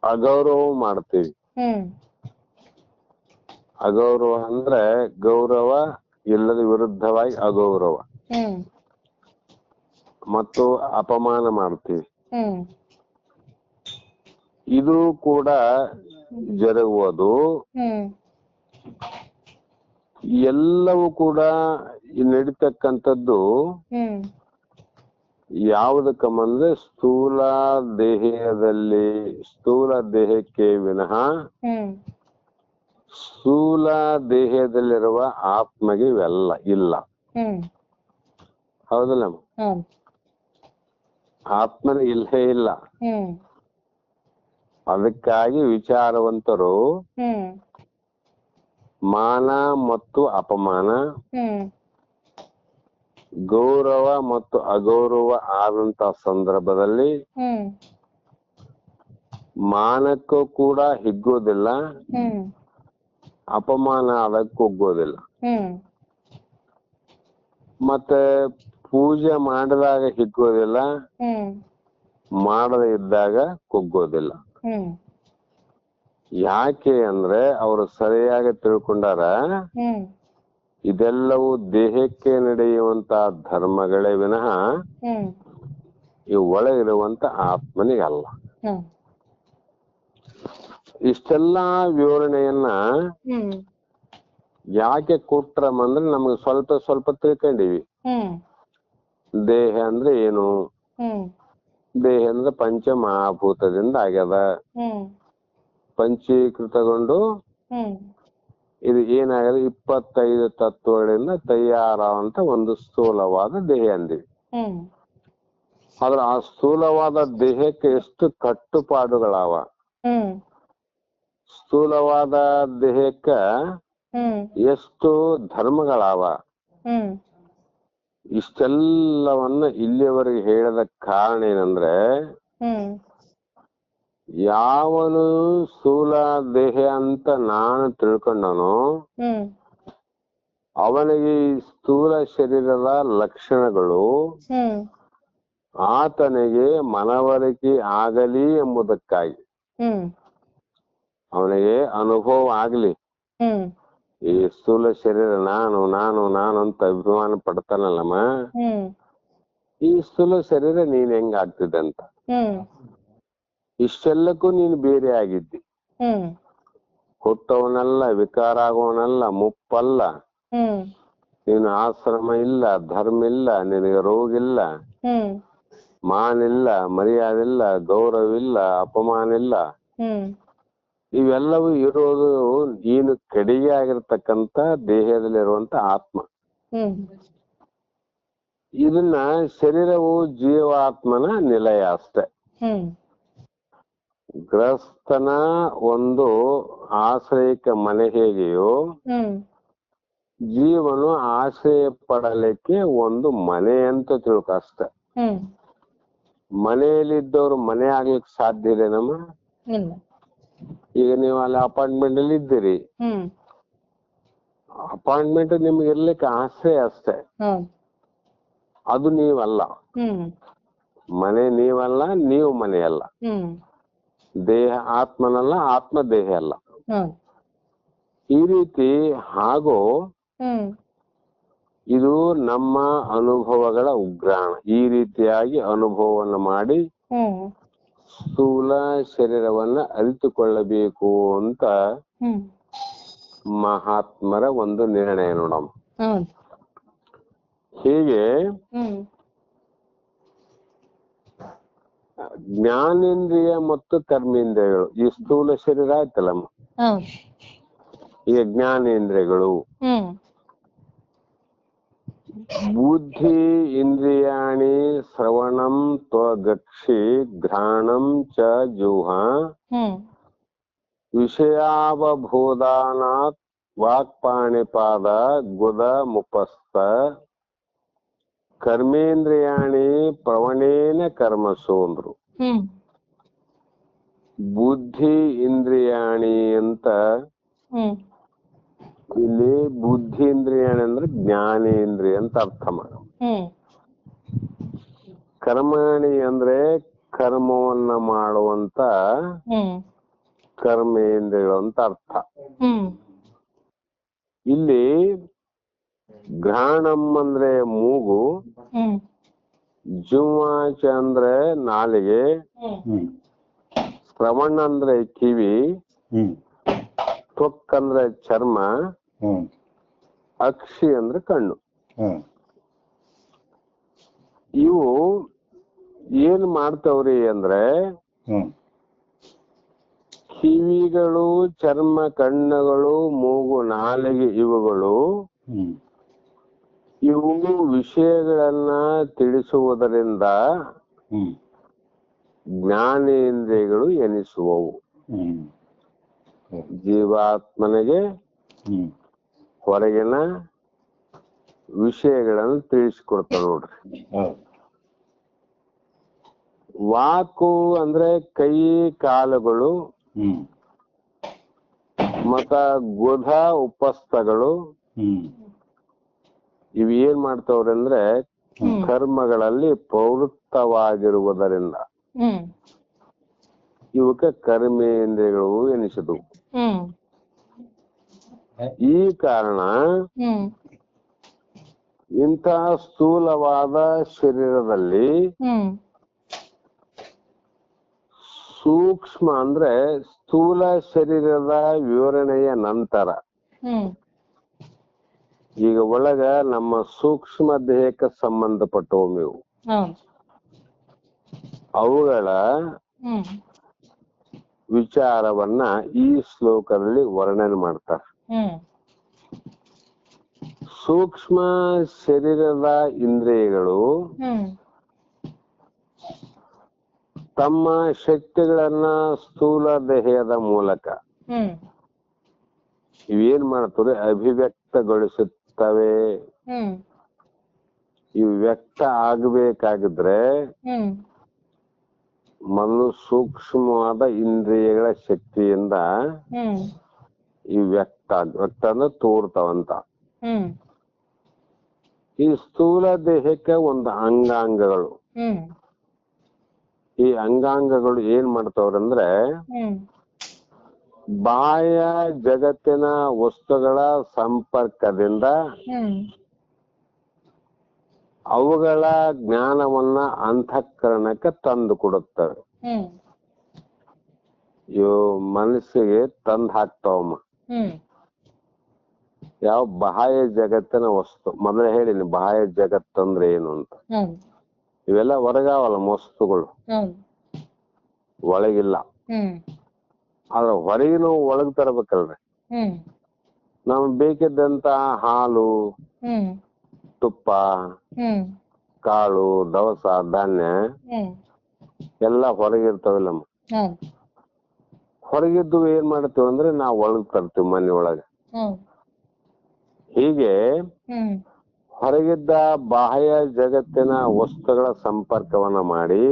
ಅಗೌರವ ಮಾಡ್ತೀವಿ. ಅಗೌರವ ಅಂದ್ರೆ ಗೌರವ ಇಲ್ಲದ ವಿರುದ್ಧವಾಗಿ ಅಗೌರವ ಮತ್ತು ಅಪಮಾನ ಮಾಡ್ತೀವಿ. ಇದು ಕೂಡ ಜರುಗುವುದು. ಎಲ್ಲವೂ ಕೂಡ ನಡೀತಕ್ಕಂಥದ್ದು ಯಾವುದಕ್ಕಂದ್ರೆ ಸ್ಥೂಲ ದೇಹಕ್ಕೆ ವಿನಃ ಸ್ಥೂಲ ದೇಹದಲ್ಲಿರುವ ಆತ್ಮಗೆ ಇವೆಲ್ಲ ಇಲ್ಲ. ಹೌದಲ್ಲ? ಆತ್ಮನ ಇಲ್ಲೇ ಇಲ್ಲ. ಅದಕ್ಕಾಗಿ ವಿಚಾರವಂತರು ಮಾನ ಮತ್ತು ಅಪಮಾನ, ಗೌರವ ಮತ್ತು ಅಗೌರವ ಆದಂತ ಸಂದರ್ಭದಲ್ಲಿ ಮಾನಕ್ಕೂ ಕೂಡ ಹಿಗ್ಗೋದಿಲ್ಲ, ಅಪಮಾನ ಅದಕ್ಕೆ ಕುಗ್ಗೋದಿಲ್ಲ. ಮತ್ತೆ ಪೂಜೆ ಮಾಡಿದಾಗ ಹಿಗ್ಗೋದಿಲ್ಲ, ಮಾಡದೇ ಇದ್ದಾಗ ಕುಗ್ಗೋದಿಲ್ಲ. ಯಾಕೆ ಅಂದ್ರೆ ಅವರು ಸರಿಯಾಗಿ ತಿಳ್ಕೊಂಡಾರ, ಇದೆಲ್ಲವೂ ದೇಹಕ್ಕೆ ನಡೆಯುವಂತ ಧರ್ಮಗಳೇ ವಿನಃ ಈ ಒಳಗಿರುವಂತ ಆತ್ಮನಿಗಲ್ಲ. ಇಷ್ಟೆಲ್ಲಾ ವಿವರಣೆಯನ್ನ ಯಾಕೆ ಕೊಟ್ರಮ್ಮಂದ್ರೆ ನಮ್ಗೆ ಸ್ವಲ್ಪ ಸ್ವಲ್ಪ ತಿಳ್ಕೊಂಡಿವಿ. ದೇಹ ಅಂದ್ರೆ ಏನು? ದೇಹ ಅಂದ್ರೆ ಪಂಚ ಮಹಾಭೂತದಿಂದ ಆಗ್ಯದ, ಪಂಚೀಕೃತಗೊಂಡು ಇದು ಏನಾಗ್ಯದ 25 ತತ್ವಗಳಿಂದ ತಯಾರಾದಂತ ಒಂದು ಸ್ಥೂಲವಾದ ದೇಹ ಅಂದಿವಿ. ಆದ್ರೆ ಆ ಸ್ಥೂಲವಾದ ದೇಹಕ್ಕೆ ಎಷ್ಟು ಕಟ್ಟುಪಾಡುಗಳಾವ, ಸ್ಥೂಲವಾದ ದೇಹಕ್ಕ ಎಷ್ಟು ಧರ್ಮಗಳಾವ, ಇಷ್ಟೆಲ್ಲವನ್ನ ಇಲ್ಲಿಯವರೆಗೆ ಹೇಳದ ಕಾರಣ ಏನಂದ್ರೆ, ಯಾವನು ಸ್ಥೂಲ ದೇಹ ಅಂತ ನಾನು ತಿಳ್ಕೊಂಡನು ಅವನಿಗೆ ಈ ಸ್ಥೂಲ ಶರೀರದ ಲಕ್ಷಣಗಳು ಆತನಿಗೆ ಮನವರಿಕೆ ಆಗಲಿ ಎಂಬುದಕ್ಕಾಗಿ, ಅವನಿಗೆ ಅನುಭವ ಆಗ್ಲಿ. ಈ ಸ್ಥೂಲ ಶರೀರ ನಾನು ನಾನು ನಾನು ಅಂತ ಅಭಿಮಾನ ಪಡ್ತಾನಲ್ಲಮ್ಮ, ಈ ಸ್ಥೂಲ ಶರೀರ ನೀನ್ ಹೆಂಗ ಆಗ್ತಿದೆ ಅಂತ. ಇಷ್ಟೆಲ್ಲಕ್ಕೂ ನೀನು ಬೇರೆ ಆಗಿದ್ದಿ. ಹುಟ್ಟವನಲ್ಲ, ವಿಕಾರ ಆಗುವವನಲ್ಲ, ಮುಪ್ಪಲ್ಲ, ನೀನು ಆಶ್ರಮ ಇಲ್ಲ, ಧರ್ಮ ಇಲ್ಲ, ನಿನಗೆ ರೋಗ ಇಲ್ಲ, ಮಾನಿಲ್ಲ, ಮರ್ಯಾದಿಲ್ಲ, ಗೌರವ ಇಲ್ಲ, ಅಪಮಾನ ಇಲ್ಲ. ಇವೆಲ್ಲವೂ ಇರೋದು ನೀನು ಕಡೆಗೆ ಆಗಿರ್ತಕ್ಕಂತ ದೇಹದಲ್ಲಿರುವಂತ ಆತ್ಮ. ಇದನ್ನ ಶರೀರವು ಜೀವಾತ್ಮನ ನಿಲಯ ಅಷ್ಟೆ. ಗೃಹಸ್ಥನ ಒಂದು ಆಶ್ರಯಕ್ಕೆ ಮನೆ ಹೇಗೆಯೋ ಜೀವನು ಆಶ್ರಯ ಪಡಲಿಕ್ಕೆ ಒಂದು ಮನೆ ಅಂತ ತಿಳ್ಕೊ ಅಷ್ಟೆ. ಮನೆಯಲ್ಲಿದ್ದವ್ರು ಮನೆ ಆಗ್ಲಿಕ್ಕೆ ಸಾಧ್ಯ ಇದೆ ನಮ್ಮ? ಈಗ ನೀವು ಅಲ್ಲಿ ಅಪಾರ್ಟ್ಮೆಂಟ್ ಅಲ್ಲಿ ಇದ್ದೀರಿ, ಅಪಾರ್ಟ್ಮೆಂಟ್ ನಿಮ್ಗೆ ಇರ್ಲಿಕ್ಕೆ ಆಶ್ರಯ ಅಷ್ಟೇ, ಅದು ನೀವಲ್ಲ. ಮನೆ ನೀವಲ್ಲ, ನೀವು ಮನೆ ಅಲ್ಲ. ದೇಹ ಆತ್ಮನಲ್ಲ, ಆತ್ಮ ದೇಹ ಅಲ್ಲ. ಈ ರೀತಿ ಹಾಗೂ ಇದು ನಮ್ಮ ಅನುಭವಗಳ ಉಗ್ರಾಣ. ಈ ರೀತಿಯಾಗಿ ಅನುಭವವನ್ನು ಮಾಡಿ ಸ್ಥೂಲ ಶರೀರವನ್ನ ಅರಿತುಕೊಳ್ಳಬೇಕು ಅಂತ ಮಹಾತ್ಮರ ಒಂದು ನಿರ್ಣಯ ನೋಡಮ್ಮ. ಹೀಗೆ ಜ್ಞಾನೇಂದ್ರಿಯ ಮತ್ತು ಕರ್ಮೇಂದ್ರಿಯಗಳು, ಈ ಸ್ಥೂಲ ಶರೀರ ಆಯ್ತಲ್ಲಮ್ಮ, ಈಗ ಜ್ಞಾನೇಂದ್ರಿಯಗಳು ಬುದ್ಧಿ ಇಂದ್ರಿಯಾಣಿ ಶ್ರವಣಂ ತ್ವಗಕ್ಷಿ ಘ್ರಾಣಂ ಚ ಜುಹ ವಿಷಯಾವಬೋಧಾನಾತ್ ವಾಕ್ಪಾಣಿಪಾದ ಗುದ ಮುಪಸ್ಥ ಕರ್ಮೇಂದ್ರಿಯಾಣಿ ಪ್ರವಣೇನ ಕರ್ಮಸು ಅಂದ್ರು. ಬುದ್ಧಿ ಇಂದ್ರಿಯಾಣಿ ಅಂತ ಇಲ್ಲಿ ಬುದ್ಧೀಂದ್ರಿಯಾಣಿ ಅಂದ್ರೆ ಜ್ಞಾನೇಂದ್ರಿಯ ಅಂತ ಅರ್ಥ ಮಾಡ. ಕರ್ಮಾಣಿ ಅಂದ್ರೆ ಕರ್ಮವನ್ನ ಮಾಡುವಂತ ಕರ್ಮೇಂದ್ರಿಯಗಳು ಅಂತ ಅರ್ಥ. ಇಲ್ಲಿ ಘ್ರಾಣಂ ಅಂದ್ರೆ ಮೂಗು, ಜುವಾಚ ಅಂದ್ರೆ ನಾಲಿಗೆ, ಶ್ರವಣ ಅಂದ್ರೆ ಕಿವಿ, ತ್ವಕ್ ಅಂದ್ರೆ ಚರ್ಮ, ಅಕ್ಷಿ ಅಂದ್ರೆ ಕಣ್ಣು. ಇವು ಏನ್ ಮಾಡ್ತಾವ್ರಿ ಅಂದ್ರೆ ಕಿವಿಗಳು, ಚರ್ಮ, ಕಣ್ಣುಗಳು, ಮೂಗು, ನಾಲಿಗೆ ಇವುಗಳು ಇವು ವಿಷಯಗಳನ್ನ ತಿಳಿಸುವುದರಿಂದ ಜ್ಞಾನೇಂದ್ರಿಯಗಳು ಎನಿಸುವವು. ಜೀವಾತ್ಮನಿಗೆ ಹೊರಗಿನ ವಿಷಯಗಳನ್ನು ತಿಳಿಸಿಕೊಡ್ತಾವ ನೋಡ್ರಿ. ವಾಕು ಅಂದ್ರೆ ಕೈ ಕಾಲುಗಳು ಮತ್ತ ಗುಧ ಉಪಸ್ಥಗಳು ಇವ್ ಏನ್ ಮಾಡ್ತಾವ್ರಿ ಅಂದ್ರೆ ಕರ್ಮಗಳಲ್ಲಿ ಪ್ರವೃತ್ತವಾಗಿರುವುದರಿಂದ ಇವಕ್ಕೆ ಕರ್ಮೇಂದ್ರಿಯಗಳು ಎನಿಸಿದವು. ಈ ಕಾರಣ ಇಂತಹ ಸ್ಥೂಲವಾದ ಶರೀರದಲ್ಲಿ ಸೂಕ್ಷ್ಮ ಅಂದ್ರೆ ಸ್ಥೂಲ ಶರೀರದ ವಿವರಣೆಯ ನಂತರ ಈಗ ಒಳಗ ನಮ್ಮ ಸೂಕ್ಷ್ಮ ದೇಹಕ್ಕೆ ಸಂಬಂಧಪಟ್ಟವು ಇವು. ಅವುಗಳ ವಿಚಾರವನ್ನ ಈ ಶ್ಲೋಕದಲ್ಲಿ ವರ್ಣನೆ ಮಾಡ್ತಾರೆ. ಸೂಕ್ಷ್ಮ ಶರೀರದ ಇಂದ್ರಿಯಗಳು ತಮ್ಮ ಶಕ್ತಿಗಳನ್ನ ಸ್ಥೂಲ ದೇಹದ ಮೂಲಕ ಇವೇನ್ ಮಾಡ್ತವ್ರೆ ಅಭಿವ್ಯಕ್ತಗೊಳಿಸುತ್ತವೆ. ಇವು ವ್ಯಕ್ತ ಆಗಬೇಕಾಗಿದ್ರೆ ಮೊದಲು ಸೂಕ್ಷ್ಮವಾದ ಇಂದ್ರಿಯಗಳ ಶಕ್ತಿಯಿಂದ ಇವು ವ್ಯಕ್ತ ಅಂದ್ರೆ ತೋರ್ತಾವಂತ. ಈ ಸ್ಥೂಲ ದೇಹಕ್ಕೆ ಒಂದು ಅಂಗಾಂಗಗಳು, ಈ ಅಂಗಾಂಗಗಳು ಏನ್ ಮಾಡ್ತಾವ್ರಂದ್ರೆ ಬಾಹ್ಯ ಜಗತ್ತಿನ ವಸ್ತುಗಳ ಸಂಪರ್ಕದಿಂದ ಅವುಗಳ ಜ್ಞಾನವನ್ನ ಅಂತಃಕರಣಕ್ಕೆ ತಂದು ಕೊಡುತ್ತವೆ. ಇವು ಮನಸ್ಸಿಗೆ ತಂದು ಹಾಕ್ತಾವಮ್ಮ. ಯಾವ ಬಾಹ್ಯ ಜಗತ್ತಿನ ವಸ್ತು, ಮೊದಲೇ ಹೇಳಿನಿ ಬಾಹ್ಯ ಜಗತ್ತಂದ್ರೆ ಏನು ಅಂತ. ಇವೆಲ್ಲ ಹೊರಗಾವಲ್ಲ ವಸ್ತುಗಳು, ಒಳಗಿಲ್ಲ. ಆದ್ರೆ ಹೊರಗಿನ ಒಳಗ್ ತರಬೇಕಲ್ರಿ. ನಮ್ಗ್ ಬೇಕಿದ್ದಂತ ಹಾಲು, ತುಪ್ಪ, ಕಾಳು, ದವಸ, ಧಾನ್ಯ ಎಲ್ಲ ಹೊರಗಿರ್ತಾವಿಲ್ಲಮ್ಮ. ಹೊರಗಿದ್ದು ಏನ್ ಮಾಡ್ತೀವಿ ಅಂದ್ರೆ ನಾವು ಒಳಗ್ ತರ್ತೀವಿ ಮನೆ ಒಳಗ. ಹೀಗೆ ಹೊರಗಿದ್ದ ಬಾಹ್ಯ ಜಗತ್ತಿನ ವಸ್ತುಗಳ ಸಂಪರ್ಕವನ್ನ ಮಾಡಿ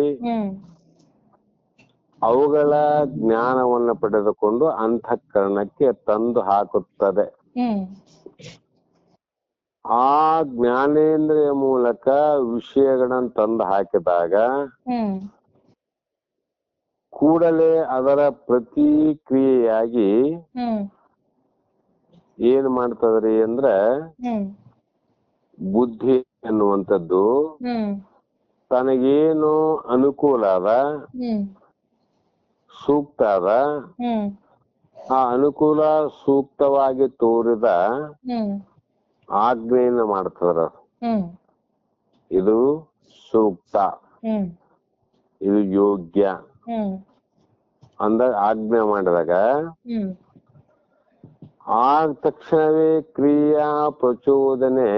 ಅವುಗಳ ಜ್ಞಾನವನ್ನು ಪಡೆದುಕೊಂಡು ಅಂತಃಕರಣಕ್ಕೆ ತಂದು ಹಾಕುತ್ತದೆ. ಆ ಜ್ಞಾನೇಂದ್ರಿಯ ಮೂಲಕ ವಿಷಯಗಳನ್ನ ತಂದು ಹಾಕಿದಾಗ ಕೂಡಲೇ ಅದರ ಪ್ರತಿಕ್ರಿಯೆಯಾಗಿ ಏನ್ ಮಾಡ್ತದ್ರಿ ಅಂದ್ರ ಬುದ್ಧಿ ಅನ್ನುವಂಥದ್ದು ತನಗೇನು ಅನುಕೂಲ ಅದ, ಸೂಕ್ತ ಅದ, ಆ ಅನುಕೂಲ ಸೂಕ್ತವಾಗಿ ತೋರಿದ ಆಜ್ಞೆಯನ್ನು ಮಾಡ್ತದ್ರ. ಇದು ಸೂಕ್ತ, ಇದು ಯೋಗ್ಯ ಅಂದಾಗ ಆಜ್ಞೆ ಮಾಡಿದಾಗ ಆ ತಕ್ಷಣವೇ ಕ್ರಿಯಾ ಪ್ರಚೋದನೆ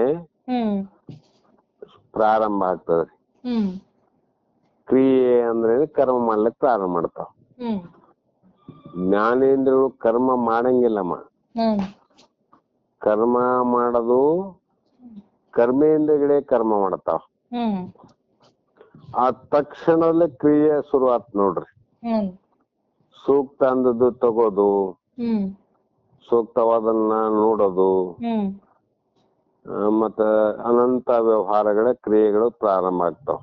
ಪ್ರಾರಂಭ ಆಗ್ತದ್ರಿ. ಕ್ರಿಯೆ ಅಂದ್ರೆ ಕರ್ಮ ಮಾಡ್ಲಿಕ್ಕೆ ಪ್ರಾರಂಭ ಮಾಡ್ತಾವ. ಜ್ಞಾನೇಂದ್ರಗಳು ಕರ್ಮ ಮಾಡಂಗಿಲ್ಲಮ್ಮ. ಕರ್ಮ ಮಾಡೋದು ಕರ್ಮೇಂದ್ರಗಳೇ ಕರ್ಮ ಮಾಡ್ತಾವ. ಆ ತಕ್ಷಣದಲ್ಲೇ ಕ್ರಿಯೆ ಶುರು ಆತ್ ನೋಡ್ರಿ. ಸೂಕ್ತ ಅಂದದ್ದು ತಗೋದು, ಸೂಕ್ತವಾದನ್ನ ನೋಡೋದು, ಮತ್ತ ಅನಂತ ವ್ಯವಹಾರಗಳ ಕ್ರಿಯೆಗಳು ಪ್ರಾರಂಭ ಆಗ್ತಾವ.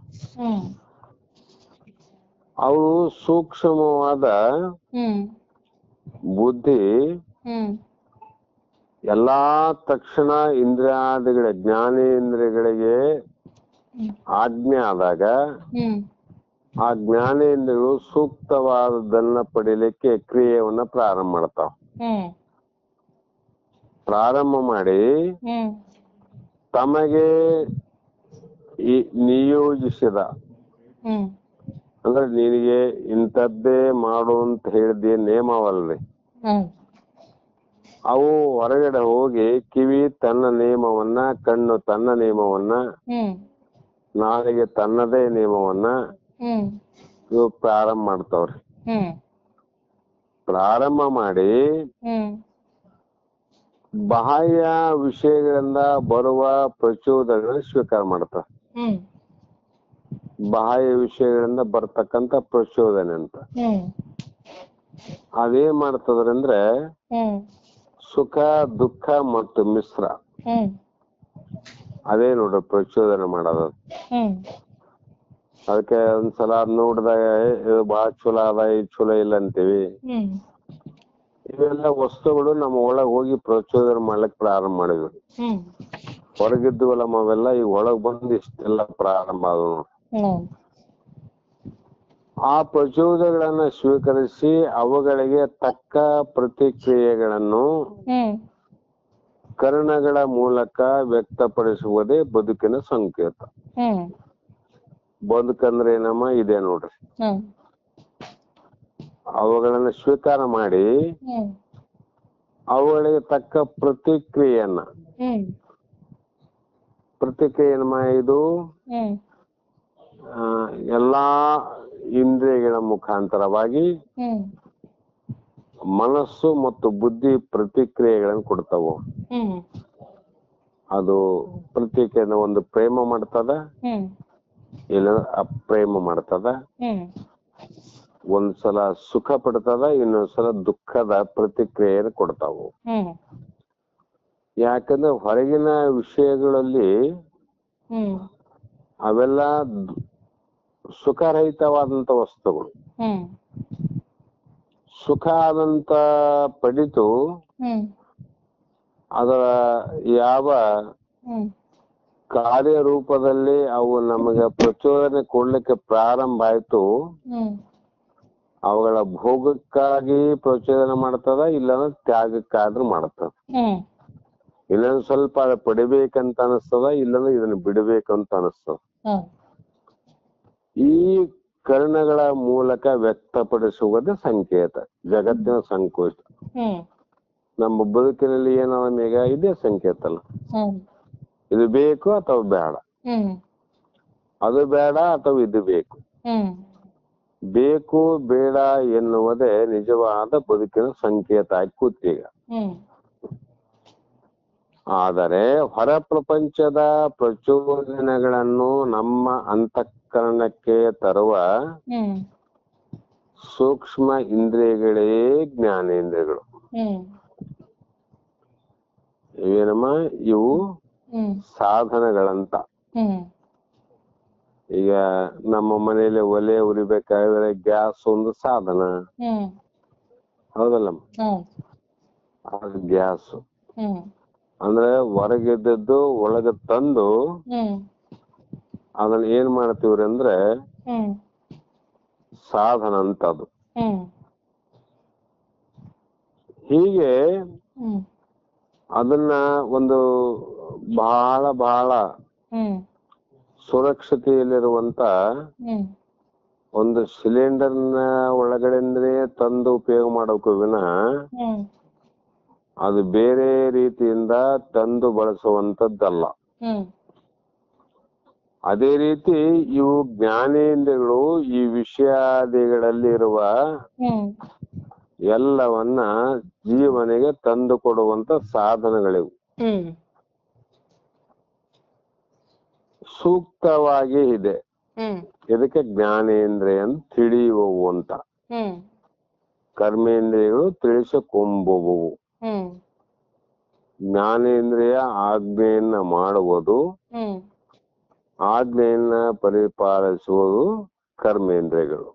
ಅವು ಸೂಕ್ಷ್ಮವಾದ ಬುದ್ಧಿ ಎಲ್ಲಾ ತಕ್ಷಣ ಇಂದ್ರಿಯಾದಿಗಳ ಜ್ಞಾನೇಂದ್ರಿಯಗಳಿಗೆ ಆಜ್ಞೆ ಆದಾಗ ಆ ಜ್ಞಾನೇಂದ್ರಿಯಗಳು ಸೂಕ್ತವಾದದನ್ನ ಪಡಿಲಿಕ್ಕೆ ಕ್ರಿಯೆಯನ್ನ ಪ್ರಾರಂಭ ಮಾಡ್ತಾವ. ಪ್ರಾರಂಭ ಮಾಡಿ ತಮಗೆ ನಿಯೋಜಿಸಿದ ಅಂದ್ರೆ ನಿನಗೆ ಇಂಥದ್ದೇ ಮಾಡು ಅಂತ ಹೇಳಿದ ನೇಮವಲ್ರಿ. ಅವು ಹೊರಗಡೆ ಹೋಗಿ ಕಿವಿ ತನ್ನ ನಿಯಮವನ್ನ, ಕಣ್ಣು ತನ್ನ ನಿಯಮವನ್ನ, ನಾಲಿಗೆ ತನ್ನದೇ ನಿಯಮವನ್ನ ಇವು ಪ್ರಾರಂಭ ಮಾಡ್ತಾವ್ರಿ. ಪ್ರಾರಂಭ ಮಾಡಿ ಬಾಹ್ಯ ವಿಷಯಗಳಿಂದ ಬರುವ ಪ್ರಚೋದನೆಗಳನ್ನ ಸ್ವೀಕಾರ ಮಾಡ್ತಾವ. ಬಾಹ್ಯ ವಿಷಯಗಳಿಂದ ಬರ್ತಕ್ಕಂತ ಪ್ರಚೋದನೆ ಅಂತ ಅದೇನ್ ಮಾಡ್ತದ್ರಿ ಅಂದ್ರೆ ಸುಖ ದುಃಖ ಮತ್ತು ಮಿಶ್ರ ಅದೇ ನೋಡ್ರಿ ಪ್ರಚೋದನೆ ಮಾಡೋದು. ಅದಕ್ಕೆ ಒಂದ್ಸಲ ನೋಡಿದಾಗ ಇದು ಬಹಳ ಚಲೋ ಅದ, ಇದು ಚಲೋ ಇಲ್ಲ ಅಂತೀವಿ. ಇವೆಲ್ಲ ವಸ್ತುಗಳು ನಮ್ಮ ಒಳಗ್ ಹೋಗಿ ಪ್ರಚೋದನೆ ಮಾಡ್ಲಿಕ್ ಪ್ರಾರಂಭ ಮಾಡಿದ್ವಿ. ಹೊರಗಿದ್ವಲ್ಲ ಅವೆಲ್ಲ ಈಗ ಒಳಗ್ ಬಂದು ಇಷ್ಟೆಲ್ಲ ಪ್ರಾರಂಭ ಆದವು. ಆ ಪ್ರಚೋದನೆಗಳನ್ನ ಸ್ವೀಕರಿಸಿ ಅವುಗಳಿಗೆ ತಕ್ಕ ಪ್ರತಿಕ್ರಿಯೆಗಳನ್ನು ಕರ್ಣಗಳ ಮೂಲಕ ವ್ಯಕ್ತಪಡಿಸುವುದೇ ಬದುಕಿನ ಸಂಕೇತ. ಬದುಕಂದ್ರೆ ಏನಮ್ಮ ಇದೆ ನೋಡ್ರಿ. ಅವುಗಳನ್ನ ಸ್ವೀಕಾರ ಮಾಡಿ ಅವುಗಳಿಗೆ ತಕ್ಕ ಪ್ರತಿಕ್ರಿಯೆಯನ್ನ ಏನಮ್ಮ ಇದು ಎಲ್ಲಾ ಇಂದ್ರಿಯಗಳ ಮುಖಾಂತರವಾಗಿ ಮನಸ್ಸು ಮತ್ತು ಬುದ್ಧಿ ಪ್ರತಿಕ್ರಿಯೆಗಳನ್ನು ಕೊಡ್ತಾವ. ಅದು ಪ್ರತಿಕ್ರಿಯೆ ಒಂದು ಪ್ರೇಮ ಮಾಡ್ತದ, ಇಲ್ಲ ಅಪ್ರೇಮ ಮಾಡ್ತದ, ಒಂದ್ಸಲ ಸುಖ ಪಡ್ತದ, ಇನ್ನೊಂದ್ಸಲ ದುಃಖದ ಪ್ರತಿಕ್ರಿಯೆಯನ್ನು ಕೊಡ್ತಾವು. ಯಾಕಂದ್ರೆ ಹೊರಗಿನ ವಿಷಯಗಳಲ್ಲಿ ಅವೆಲ್ಲ ಸುಖರಹಿತವಾದಂತ ವಸ್ತುಗಳು. ಸುಖ ಆದಂತ ಪಡಿತು ಅದರ ಯಾವ ಕಾರ್ಯರೂಪದಲ್ಲಿ ಅವು ನಮಗೆ ಪ್ರಚೋದನೆ ಕೊಡ್ಲಿಕ್ಕೆ ಪ್ರಾರಂಭ ಆಯ್ತು, ಅವುಗಳ ಭೋಗಕ್ಕಾಗಿ ಪ್ರಚೋದನೆ ಮಾಡ್ತದ, ಇಲ್ಲಾಂದ್ರೆ ತ್ಯಾಗಕ್ಕಾದ್ರೂ ಮಾಡ್ತದ. ಇನ್ನೊಂದ್ ಸ್ವಲ್ಪ ಅದ ಪಡಿಬೇಕಂತ ಅನಿಸ್ತದ, ಇಲ್ಲಾಂದ್ರೆ ಇದನ್ನ ಬಿಡ್ಬೇಕಂತ ಅನಿಸ್ತದ. ಈ ಕರ್ಣಗಳ ಮೂಲಕ ವ್ಯಕ್ತಪಡಿಸುವುದೇ ಸಂಕೇತ, ಜಗತ್ತಿನ ಸಂಕೋಚ. ನಮ್ಮ ಬದುಕಿನಲ್ಲಿ ಏನೋ ಈಗ ಇದೇ ಸಂಕೇತ ಅಲ್ಲ. ಇದು ಬೇಕು ಅಥವಾ ಬೇಡ, ಅದು ಬೇಡ ಅಥವಾ ಇದು ಬೇಕು. ಬೇಕು ಬೇಡ ಎನ್ನುವುದೇ ನಿಜವಾದ ಬದುಕಿನ ಸಂಕೇತ ಆಗಿ ಕೂತೀಗ. ಆದರೆ ಹೊರ ಪ್ರಪಂಚದ ಪ್ರಚೋದನೆಗಳನ್ನು ನಮ್ಮ ಅಂತಃಕರಣಕ್ಕೆ ತರುವ ಸೂಕ್ಷ್ಮ ಇಂದ್ರಿಯಗಳೇ ಜ್ಞಾನೇಂದ್ರಿಯಗಳು. ಇವೇನಮ್ಮ, ಇವು ಸಾಧನಗಳಂತ. ಈಗ ನಮ್ಮ ಮನೆಯಲ್ಲಿ ಒಲೆ ಉರಿಬೇಕಾದ್ರೆ ಗ್ಯಾಸ್ ಒಂದು ಸಾಧನ, ಹೌದಲ್ಲ? ಅದು ಗ್ಯಾಸ್ ಅಂದ್ರೆ ಹೊರಗಿದ್ದದ್ದು ಒಳಗೆ ತಂದು ಅದನ್ನ ಏನ್ ಮಾಡ್ತೀವ್ರಿ ಅಂದ್ರೆ ಸಾಧನ ಅಂತ ಅದು. ಹೀಗೆ ಅದನ್ನ ಒಂದು ಬಹಳ ಬಹಳ ಸುರಕ್ಷತೆಯಲ್ಲಿರುವಂತ ಒಂದು ಸಿಲಿಂಡರ್ನ ಒಳಗಡೆಂದ್ರೆ ತಂದು ಉಪಯೋಗ ಮಾಡೋಕು ವಿನ ಅದು ಬೇರೆ ರೀತಿಯಿಂದ ತಂದು ಬಳಸುವಂತದ್ದಲ್ಲ. ಅದೇ ರೀತಿ ಇವು ಜ್ಞಾನೇಂದ್ರಿಯಗಳು ಈ ವಿಷಯಾದಿಗಳಲ್ಲಿರುವ ಎಲ್ಲವನ್ನ ಜೀವನಿಗೆ ತಂದು ಕೊಡುವಂತ ಸಾಧನಗಳಿವು. ಸೂಕ್ತವಾಗಿ ಇದೆ, ಇದಕ್ಕೆ ಜ್ಞಾನೇಂದ್ರಿಯ ಅಂತ ತಿಳಿಯುವವು ಅಂತ. ಕರ್ಮೇಂದ್ರಿಯಗಳು ತಿಳಿಸಿಕೊಂಬುವು. ಜ್ಞಾನೇಂದ್ರಿಯ ಆಜ್ಞೆಯನ್ನ ಮಾಡುವುದು, ಆಜ್ಞೆಯನ್ನ ಪರಿಪಾಲಿಸುವುದು ಕರ್ಮೇಂದ್ರಿಯಗಳು.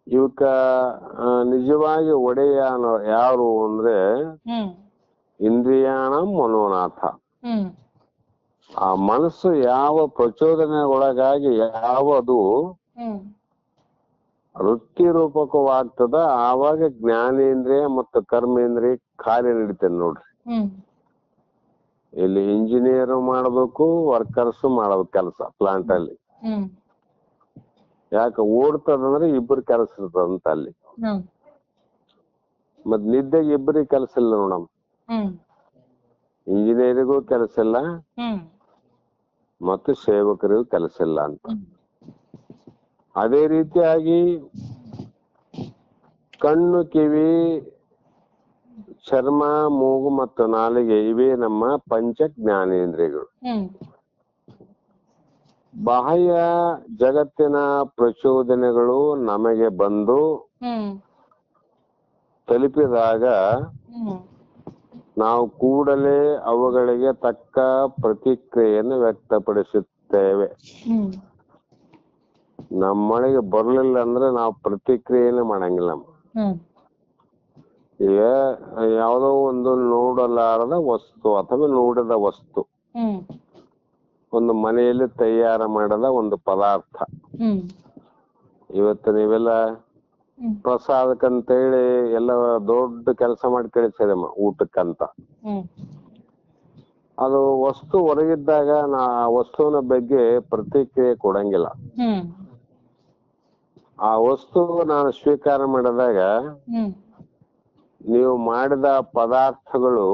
ಇವಕ್ಕ ನಿಜವಾಗಿ ಒಡೆಯ ಯಾರು ಅಂದ್ರೆ ಇಂದ್ರಿಯಾಣ ಮನೋನಾಥ. ಆ ಮನಸ್ಸು ಯಾವ ಪ್ರಚೋದನೆಗೊಳಗಾಗಿ ಯಾವದು ವೃತ್ತಿ ರೂಪಕವಾಗ್ತದ ಆವಾಗ ಜ್ಞಾನೇಂದ್ರಿಯ ಮತ್ತು ಕರ್ಮೇಂದ್ರಿಯ ಕಾರ್ಯ ನಡೀತದೆ ನೋಡ್ರಿ. ಇಲ್ಲಿ ಇಂಜಿನಿಯರ್ ಮಾಡ್ಬೇಕು, ವರ್ಕರ್ಸ್ ಮಾಡ್ಬೇಕು ಕೆಲಸ ಪ್ಲಾಂಟ್ ಅಲ್ಲಿ. ಯಾಕೆ ಓಡ್ತದಂದ್ರೆ ಇಬ್ಬರು ಕೆಲಸ ಇರ್ತದಂತ ಅಲ್ಲಿ. ಮತ್ ನಿದ್ದೆಗೆ ಇಬ್ಬರಿಗೆ ಕೆಲಸ ಇಲ್ಲ ನೋಡಮ್. ಇಂಜಿನಿಯರಿಗೂ ಕೆಲಸ ಇಲ್ಲ ಮತ್ತು ಸೇವಕರಿಗೂ ಕೆಲಸ ಇಲ್ಲ ಅಂತ. ಅದೇ ರೀತಿಯಾಗಿ ಕಣ್ಣು, ಕಿವಿ, ಚರ್ಮ, ಮೂಗು ಮತ್ತು ನಾಲಿಗೆ ಇವೇ ನಮ್ಮ ಪಂಚ ಜ್ಞಾನೇಂದ್ರಿಯಗಳು. ಬಾಹ್ಯ ಜಗತ್ತಿನ ಪ್ರಚೋದನೆಗಳು ನಮಗೆ ಬಂದು ತಲುಪಿದಾಗ ನಾವು ಕೂಡಲೇ ಅವುಗಳಿಗೆ ತಕ್ಕ ಪ್ರತಿಕ್ರಿಯೆಯನ್ನು ವ್ಯಕ್ತಪಡಿಸುತ್ತೇವೆ. ನಮ್ಮೊಳಗೆ ಬರ್ಲಿಲ್ಲ ಅಂದ್ರೆ ನಾವು ಪ್ರತಿಕ್ರಿಯೆನೇ ಮಾಡಂಗಿಲ್ಲ. ಈಗ ಯಾವುದೋ ಒಂದು ನೋಡಲಾರದ ವಸ್ತು ಅಥವಾ ನೋಡಿದ ವಸ್ತು, ಒಂದು ಮನೆಯಲ್ಲಿ ತಯಾರು ಮಾಡದ ಒಂದು ಪದಾರ್ಥ, ಇವತ್ತು ನೀವೆಲ್ಲ ಪ್ರಸಾದಕ್ಕಂತ ಹೇಳಿ ಎಲ್ಲ ದೊಡ್ಡ ಕೆಲಸ ಮಾಡಿ ಕಳಿಸಿದಮ್ಮ ಊಟಕ್ಕಂತ. ಅದು ವಸ್ತು ಹೊರಗಿದ್ದಾಗ ನಾ ವಸ್ತುವಿನ ಬಗ್ಗೆ ಪ್ರತಿಕ್ರಿಯೆ ಕೊಡಂಗಿಲ್ಲ. ಆ ವಸ್ತು ನಾನು ಸ್ವೀಕಾರ ಮಾಡಿದಾಗ ನೀವು ಮಾಡಿದ ಪದಾರ್ಥಗಳು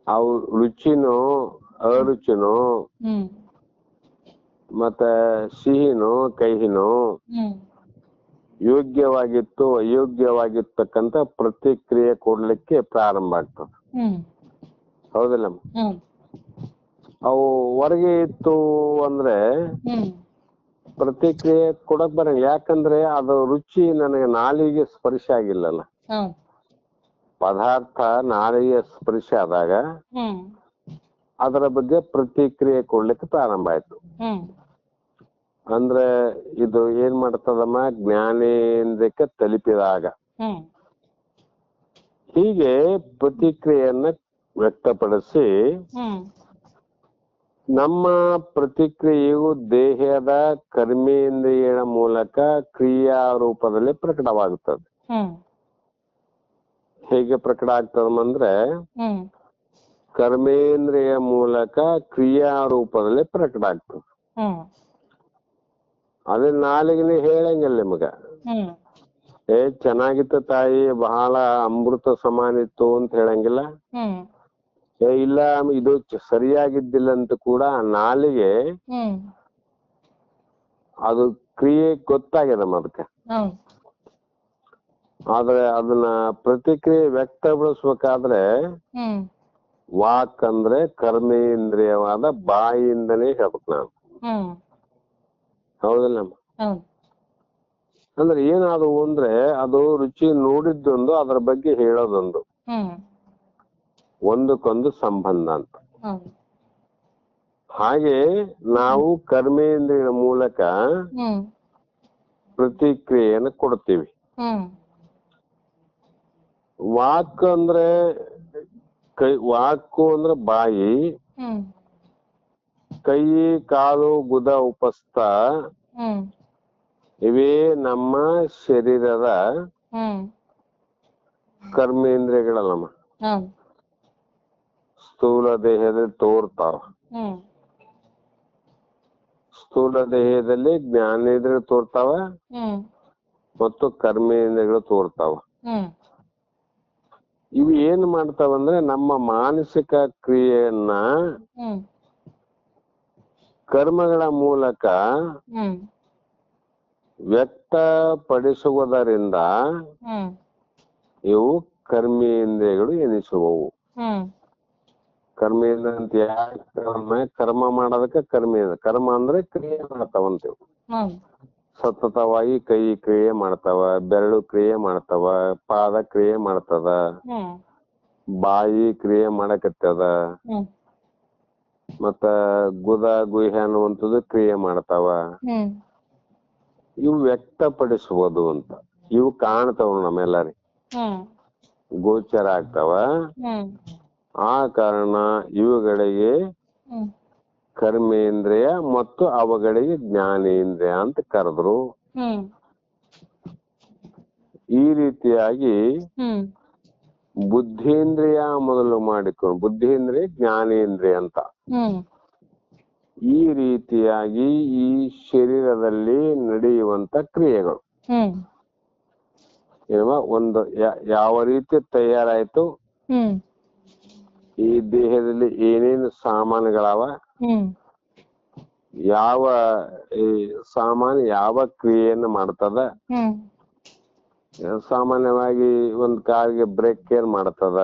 ಅವು ರುಚಿನೋ ಅರುಚಿನೋ ಮತ್ತೆ ಸಿಹಿನೋ ಕಹಿನೋ ಯೋಗ್ಯವಾಗಿತ್ತು ಅಯೋಗ್ಯವಾಗಿರ್ತಕ್ಕಂತ ಪ್ರತಿಕ್ರಿಯೆ ಕೊಡ್ಲಿಕ್ಕೆ ಪ್ರಾರಂಭ ಆಗ್ತದೆ. ಹೌದಿಲ್ಲ? ಅವು ಹೊರಗೆ ಇತ್ತು ಅಂದ್ರೆ ಪ್ರತಿಕ್ರಿಯೆ ಕೊಡಕ್ ಬರಂಗ. ಯಾಕಂದ್ರೆ ಅದು ರುಚಿ ನನಗೆ ನಾಲಿಗೆ ಸ್ಪರ್ಶ ಆಗಿಲ್ಲಲ್ಲ. ಪದಾರ್ಥ ನಾಲಿಗೆ ಸ್ಪರ್ಶ ಆದಾಗ ಅದರ ಬಗ್ಗೆ ಪ್ರತಿಕ್ರಿಯೆ ಕೊಡ್ಲಿಕ್ಕೆ ಪ್ರಾರಂಭ ಆಯ್ತು. ಅಂದ್ರೆ ಇದು ಏನ್ ಮಾಡ್ತದಮ್ಮ, ಜ್ಞಾನೇಂದ್ರಿಯಕ್ಕೆ ತಲುಪಿದಾಗ ಹೀಗೆ ಪ್ರತಿಕ್ರಿಯೆಯನ್ನ ವ್ಯಕ್ತಪಡಿಸಿ ನಮ್ಮ ಪ್ರತಿಕ್ರಿಯೆಯು ದೇಹದ ಕರ್ಮೇಂದ್ರಿಯಗಳ ಮೂಲಕ ಕ್ರಿಯಾ ರೂಪದಲ್ಲಿ ಪ್ರಕಟವಾಗುತ್ತದೆ. ಹೇಗೆ ಪ್ರಕಟ ಆಗ್ತದಂದ್ರೆ ಕರ್ಮೇಂದ್ರಿಯ ಮೂಲಕ ಕ್ರಿಯಾ ರೂಪದಲ್ಲಿ ಪ್ರಕಟ ಆಗ್ತದೆ. ಅದೇ ನಾಲಿಗೆ ಹೇಳಂಗಿಲ್ಲ ನಿಮಗ, ಚೆನ್ನಾಗಿತ್ತು ತಾಯಿ, ಬಹಳ ಅಮೃತ ಸಮಾನ ಇತ್ತು ಅಂತ ಹೇಳಂಗಿಲ್ಲ. ಇಲ್ಲ ಇದು ಸರಿಯಾಗಿದ್ದಿಲ್ಲ ಅಂತ ಕೂಡ ನಾಲಿಗೆ ಅದು ಕ್ರಿಯೆ ಗೊತ್ತಾಗ್ಯದಮ್ಮ ಅದಕ್ಕೆ. ಆದ್ರೆ ಅದನ್ನ ಪ್ರತಿಕ್ರಿಯೆ ವ್ಯಕ್ತಪಡಿಸ್ಬೇಕಾದ್ರೆ ವಾಕ್ ಅಂದ್ರೆ ಕರ್ಮೇಂದ್ರಿಯವಾದ ಬಾಯಿಯಿಂದನೇ ಹೇಳ್ಬೇಕು ನಾನು. ಹೌದಲ್ಲ? ಅಂದ್ರೆ ಏನಾದವು ಅಂದ್ರೆ ಅದು ರುಚಿ ನೋಡಿದ್ದೊಂದು, ಅದ್ರ ಬಗ್ಗೆ ಹೇಳೋದೊಂದು, ಒಂದಕ್ಕೊಂದು ಸಂಬಂಧ ಅಂತ. ಹಾಗೆ ನಾವು ಕರ್ಮೇಂದ್ರಿಯ ಮೂಲಕ ಪ್ರತಿಕ್ರಿಯೆಯನ್ನು ಕೊಡ್ತೀವಿ. ವಾಕ್ ಅಂದ್ರೆ ವಾಕು ಅಂದ್ರೆ ಬಾಯಿ, ಕೈ, ಕಾಲು, ಗುದ, ಉಪಸ್ಥ ಇವೇ ನಮ್ಮ ಶರೀರದ ಕರ್ಮೇಂದ್ರಿಯಗಳಲ್ಲಮ್ಮ. ಸ್ಥೂಲ ದೇಹದಲ್ಲಿ ತೋರ್ತಾವ. ಸ್ಥೂಲ ದೇಹದಲ್ಲಿ ಜ್ಞಾನೇಂದ್ರಿಯ ತೋರ್ತಾವ ಮತ್ತು ಕರ್ಮೇಂದ್ರಿಯಗಳು ತೋರ್ತಾವ. ಇವು ಏನ್ ಮಾಡ್ತಾವಂದ್ರೆ ನಮ್ಮ ಮಾನಸಿಕ ಕ್ರಿಯೆಯನ್ನ ಕರ್ಮಗಳ ಮೂಲಕ ವ್ಯಕ್ತಪಡಿಸುವುದರಿಂದ ಇವು ಕರ್ಮೇಂದ್ರಿಯಗಳು ಎನಿಸುವವು. ಕರ್ಮೇಂದ್ರ ಅಂತ ಯಾಕೆ ಕರ್ಮ ಮಾಡೋದಕ್ಕೆ ಕರ್ಮೇಂದ್ರ. ಕರ್ಮ ಅಂದ್ರೆ ಕ್ರಿಯೆ ಮಾಡ್ತಾವಂತೇವು. ಸತತವಾಗಿ ಕೈ ಕ್ರಿಯೆ ಮಾಡ್ತಾವ, ಬೆರಳು ಕ್ರಿಯೆ ಮಾಡ್ತಾವ, ಪಾದ ಕ್ರಿಯೆ ಮಾಡ್ತದ, ಬಾಯಿ ಕ್ರಿಯೆ ಮಾಡಕತ್ತದ, ಮತ್ತ ಗುದ ಗುಹ್ಯ ಅನ್ನುವಂಥದ್ದು ಕ್ರಿಯೆ ಮಾಡ್ತಾವ. ಇವು ವ್ಯಕ್ತಪಡಿಸುವುದು ಅಂತ. ಇವು ಕಾಣ್ತಾವ ನಮ್ಮೆಲ್ಲರಿಗೆ, ಗೋಚರ ಆಗ್ತಾವ. ಆ ಕಾರಣ ಇವುಗಳಿಗೆ ಕರ್ಮೇಂದ್ರಿಯ ಮತ್ತು ಅವುಗಳಿಗೆ ಜ್ಞಾನೇಂದ್ರಿಯ ಅಂತ ಕರೆದ್ರು. ಈ ರೀತಿಯಾಗಿ ಬುದ್ಧೇಂದ್ರಿಯ ಮೊದಲು ಮಾಡಿಕೊಂಡು, ಬುದ್ಧೇಂದ್ರಿಯ ಜ್ಞಾನೇಂದ್ರಿಯ ಅಂತ ಈ ರೀತಿಯಾಗಿ ಈ ಶರೀರದಲ್ಲಿ ನಡೆಯುವಂತ ಕ್ರಿಯೆಗಳು ಒಂದು ಯಾವ ರೀತಿ ತಯಾರಾಯ್ತು, ಈ ದೇಹದಲ್ಲಿ ಏನೇನು ಸಾಮಾನುಗಳವ, ಯಾವ ಈ ಸಾಮಾನು ಯಾವ ಕ್ರಿಯೆಯನ್ನು ಮಾಡ್ತದ. ಸಾಮಾನ್ಯವಾಗಿ ಒಂದ್ ಕಾರ್ಗೆ ಬ್ರೇಕ್ ಏನ್ ಮಾಡ್ತದ,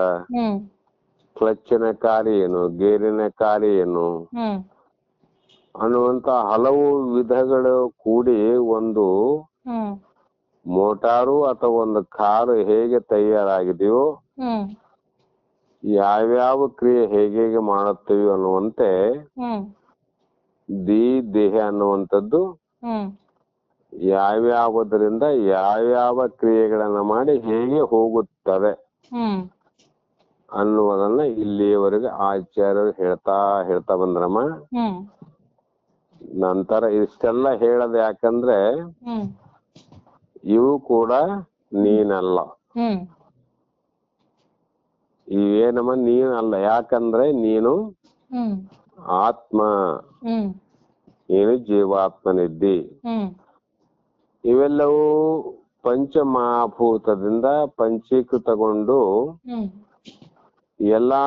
ಕ್ಲಚ್ಚಿನ ಕಾರ್ಯ ಏನು, ಗೇರಿನ ಕಾರ್ಯ ಏನು ಅನ್ನುವಂತ ಹಲವು ವಿಧಗಳು ಕೂಡಿ ಒಂದು ಮೋಟಾರು ಅಥವಾ ಒಂದು ಕಾರು ಹೇಗೆ ತಯಾರಾಗಿದೆಯೋ, ಯಾವ್ಯಾವ ಕ್ರಿಯೆ ಹೇಗೆ ಮಾಡುತ್ತೇವೆ ಅನ್ನುವಂತೆ ದೇಹ ಅನ್ನುವಂಥದ್ದು ಯಾವ್ಯಾವುದರಿಂದ ಯಾವ್ಯಾವ ಕ್ರಿಯೆಗಳನ್ನ ಮಾಡಿ ಹೇಗೆ ಹೋಗುತ್ತದೆ ಅನ್ನುವುದನ್ನ ಇಲ್ಲಿಯವರೆಗೆ ಆಚಾರ್ಯರು ಹೇಳ್ತಾ ಬಂದ್ರಮ್ಮ. ನಂತರ ಇಷ್ಟೆಲ್ಲ ಹೇಳದ ಯಾಕಂದ್ರೆ ಇವು ಕೂಡ ನೀನಲ್ಲ, ಇವೇನಮ್ಮ ನೀನಲ್ಲ. ಯಾಕಂದ್ರೆ ನೀನು ಆತ್ಮ, ನೀನು ಜೀವಾತ್ಮನಿದ್ದಿ. ಇವೆಲ್ಲವೂ ಪಂಚಮಹಾಭೂತದಿಂದ ಪಂಚೀಕೃತಗೊಂಡು ಎಲ್ಲಾ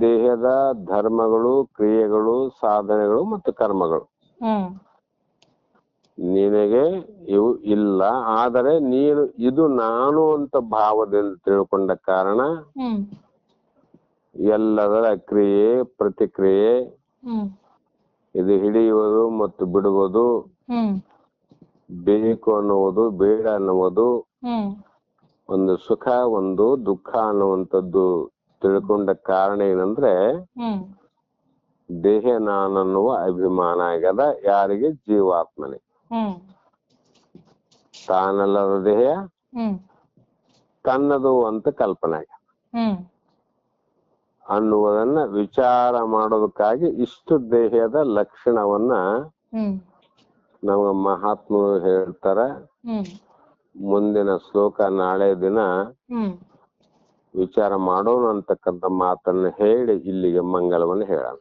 ದೇಹದ ಧರ್ಮಗಳು, ಕ್ರಿಯೆಗಳು, ಸಾಧನೆಗಳು ಮತ್ತು ಕರ್ಮಗಳು ನಿನಗೆ ಇವು ಇಲ್ಲ. ಆದರೆ ನೀನು ಇದು ನಾನು ಅಂತ ಭಾವದಿಂದ ತಿಳ್ಕೊಂಡ ಕಾರಣ ಎಲ್ಲದರ ಕ್ರಿಯೆ, ಪ್ರತಿಕ್ರಿಯೆ, ಇದು ಹಿಡಿಯುವುದು ಮತ್ತು ಬಿಡುವುದು, ಬೇಕು ಅನ್ನುವುದು, ಬೇಡ ಅನ್ನುವುದು, ಒಂದು ಸುಖ ಒಂದು ದುಃಖ ಅನ್ನುವಂಥದ್ದು ತಿಳ್ಕೊಂಡ ಕಾರಣ ಏನಂದ್ರೆ ದೇಹ ನಾನನ್ನುವ ಅಭಿಮಾನ ಆಗ್ಯದ. ಯಾರಿಗೆ? ಜೀವಾತ್ಮನಿಗೆ. ತಾನಲ್ಲದ ದೇಹ ತನ್ನದು ಅಂತ ಕಲ್ಪನೆ ಆಗ್ಯದ ಅನ್ನುವುದನ್ನ ವಿಚಾರ ಮಾಡೋದಕ್ಕಾಗಿ ಇಷ್ಟು ದೇಹದ ಲಕ್ಷಣವನ್ನ ನಮ್ಗ ಮಹಾತ್ಮರು ಹೇಳ್ತಾರ. ಮುಂದಿನ ಶ್ಲೋಕ ನಾಳೆ ದಿನ ವಿಚಾರ ಮಾಡೋಣ ಅಂತಕ್ಕಂಥ ಮಾತನ್ನ ಹೇಳಿ ಇಲ್ಲಿಗೆ ಮಂಗಲವನ್ನು ಹೇಳೋಣ.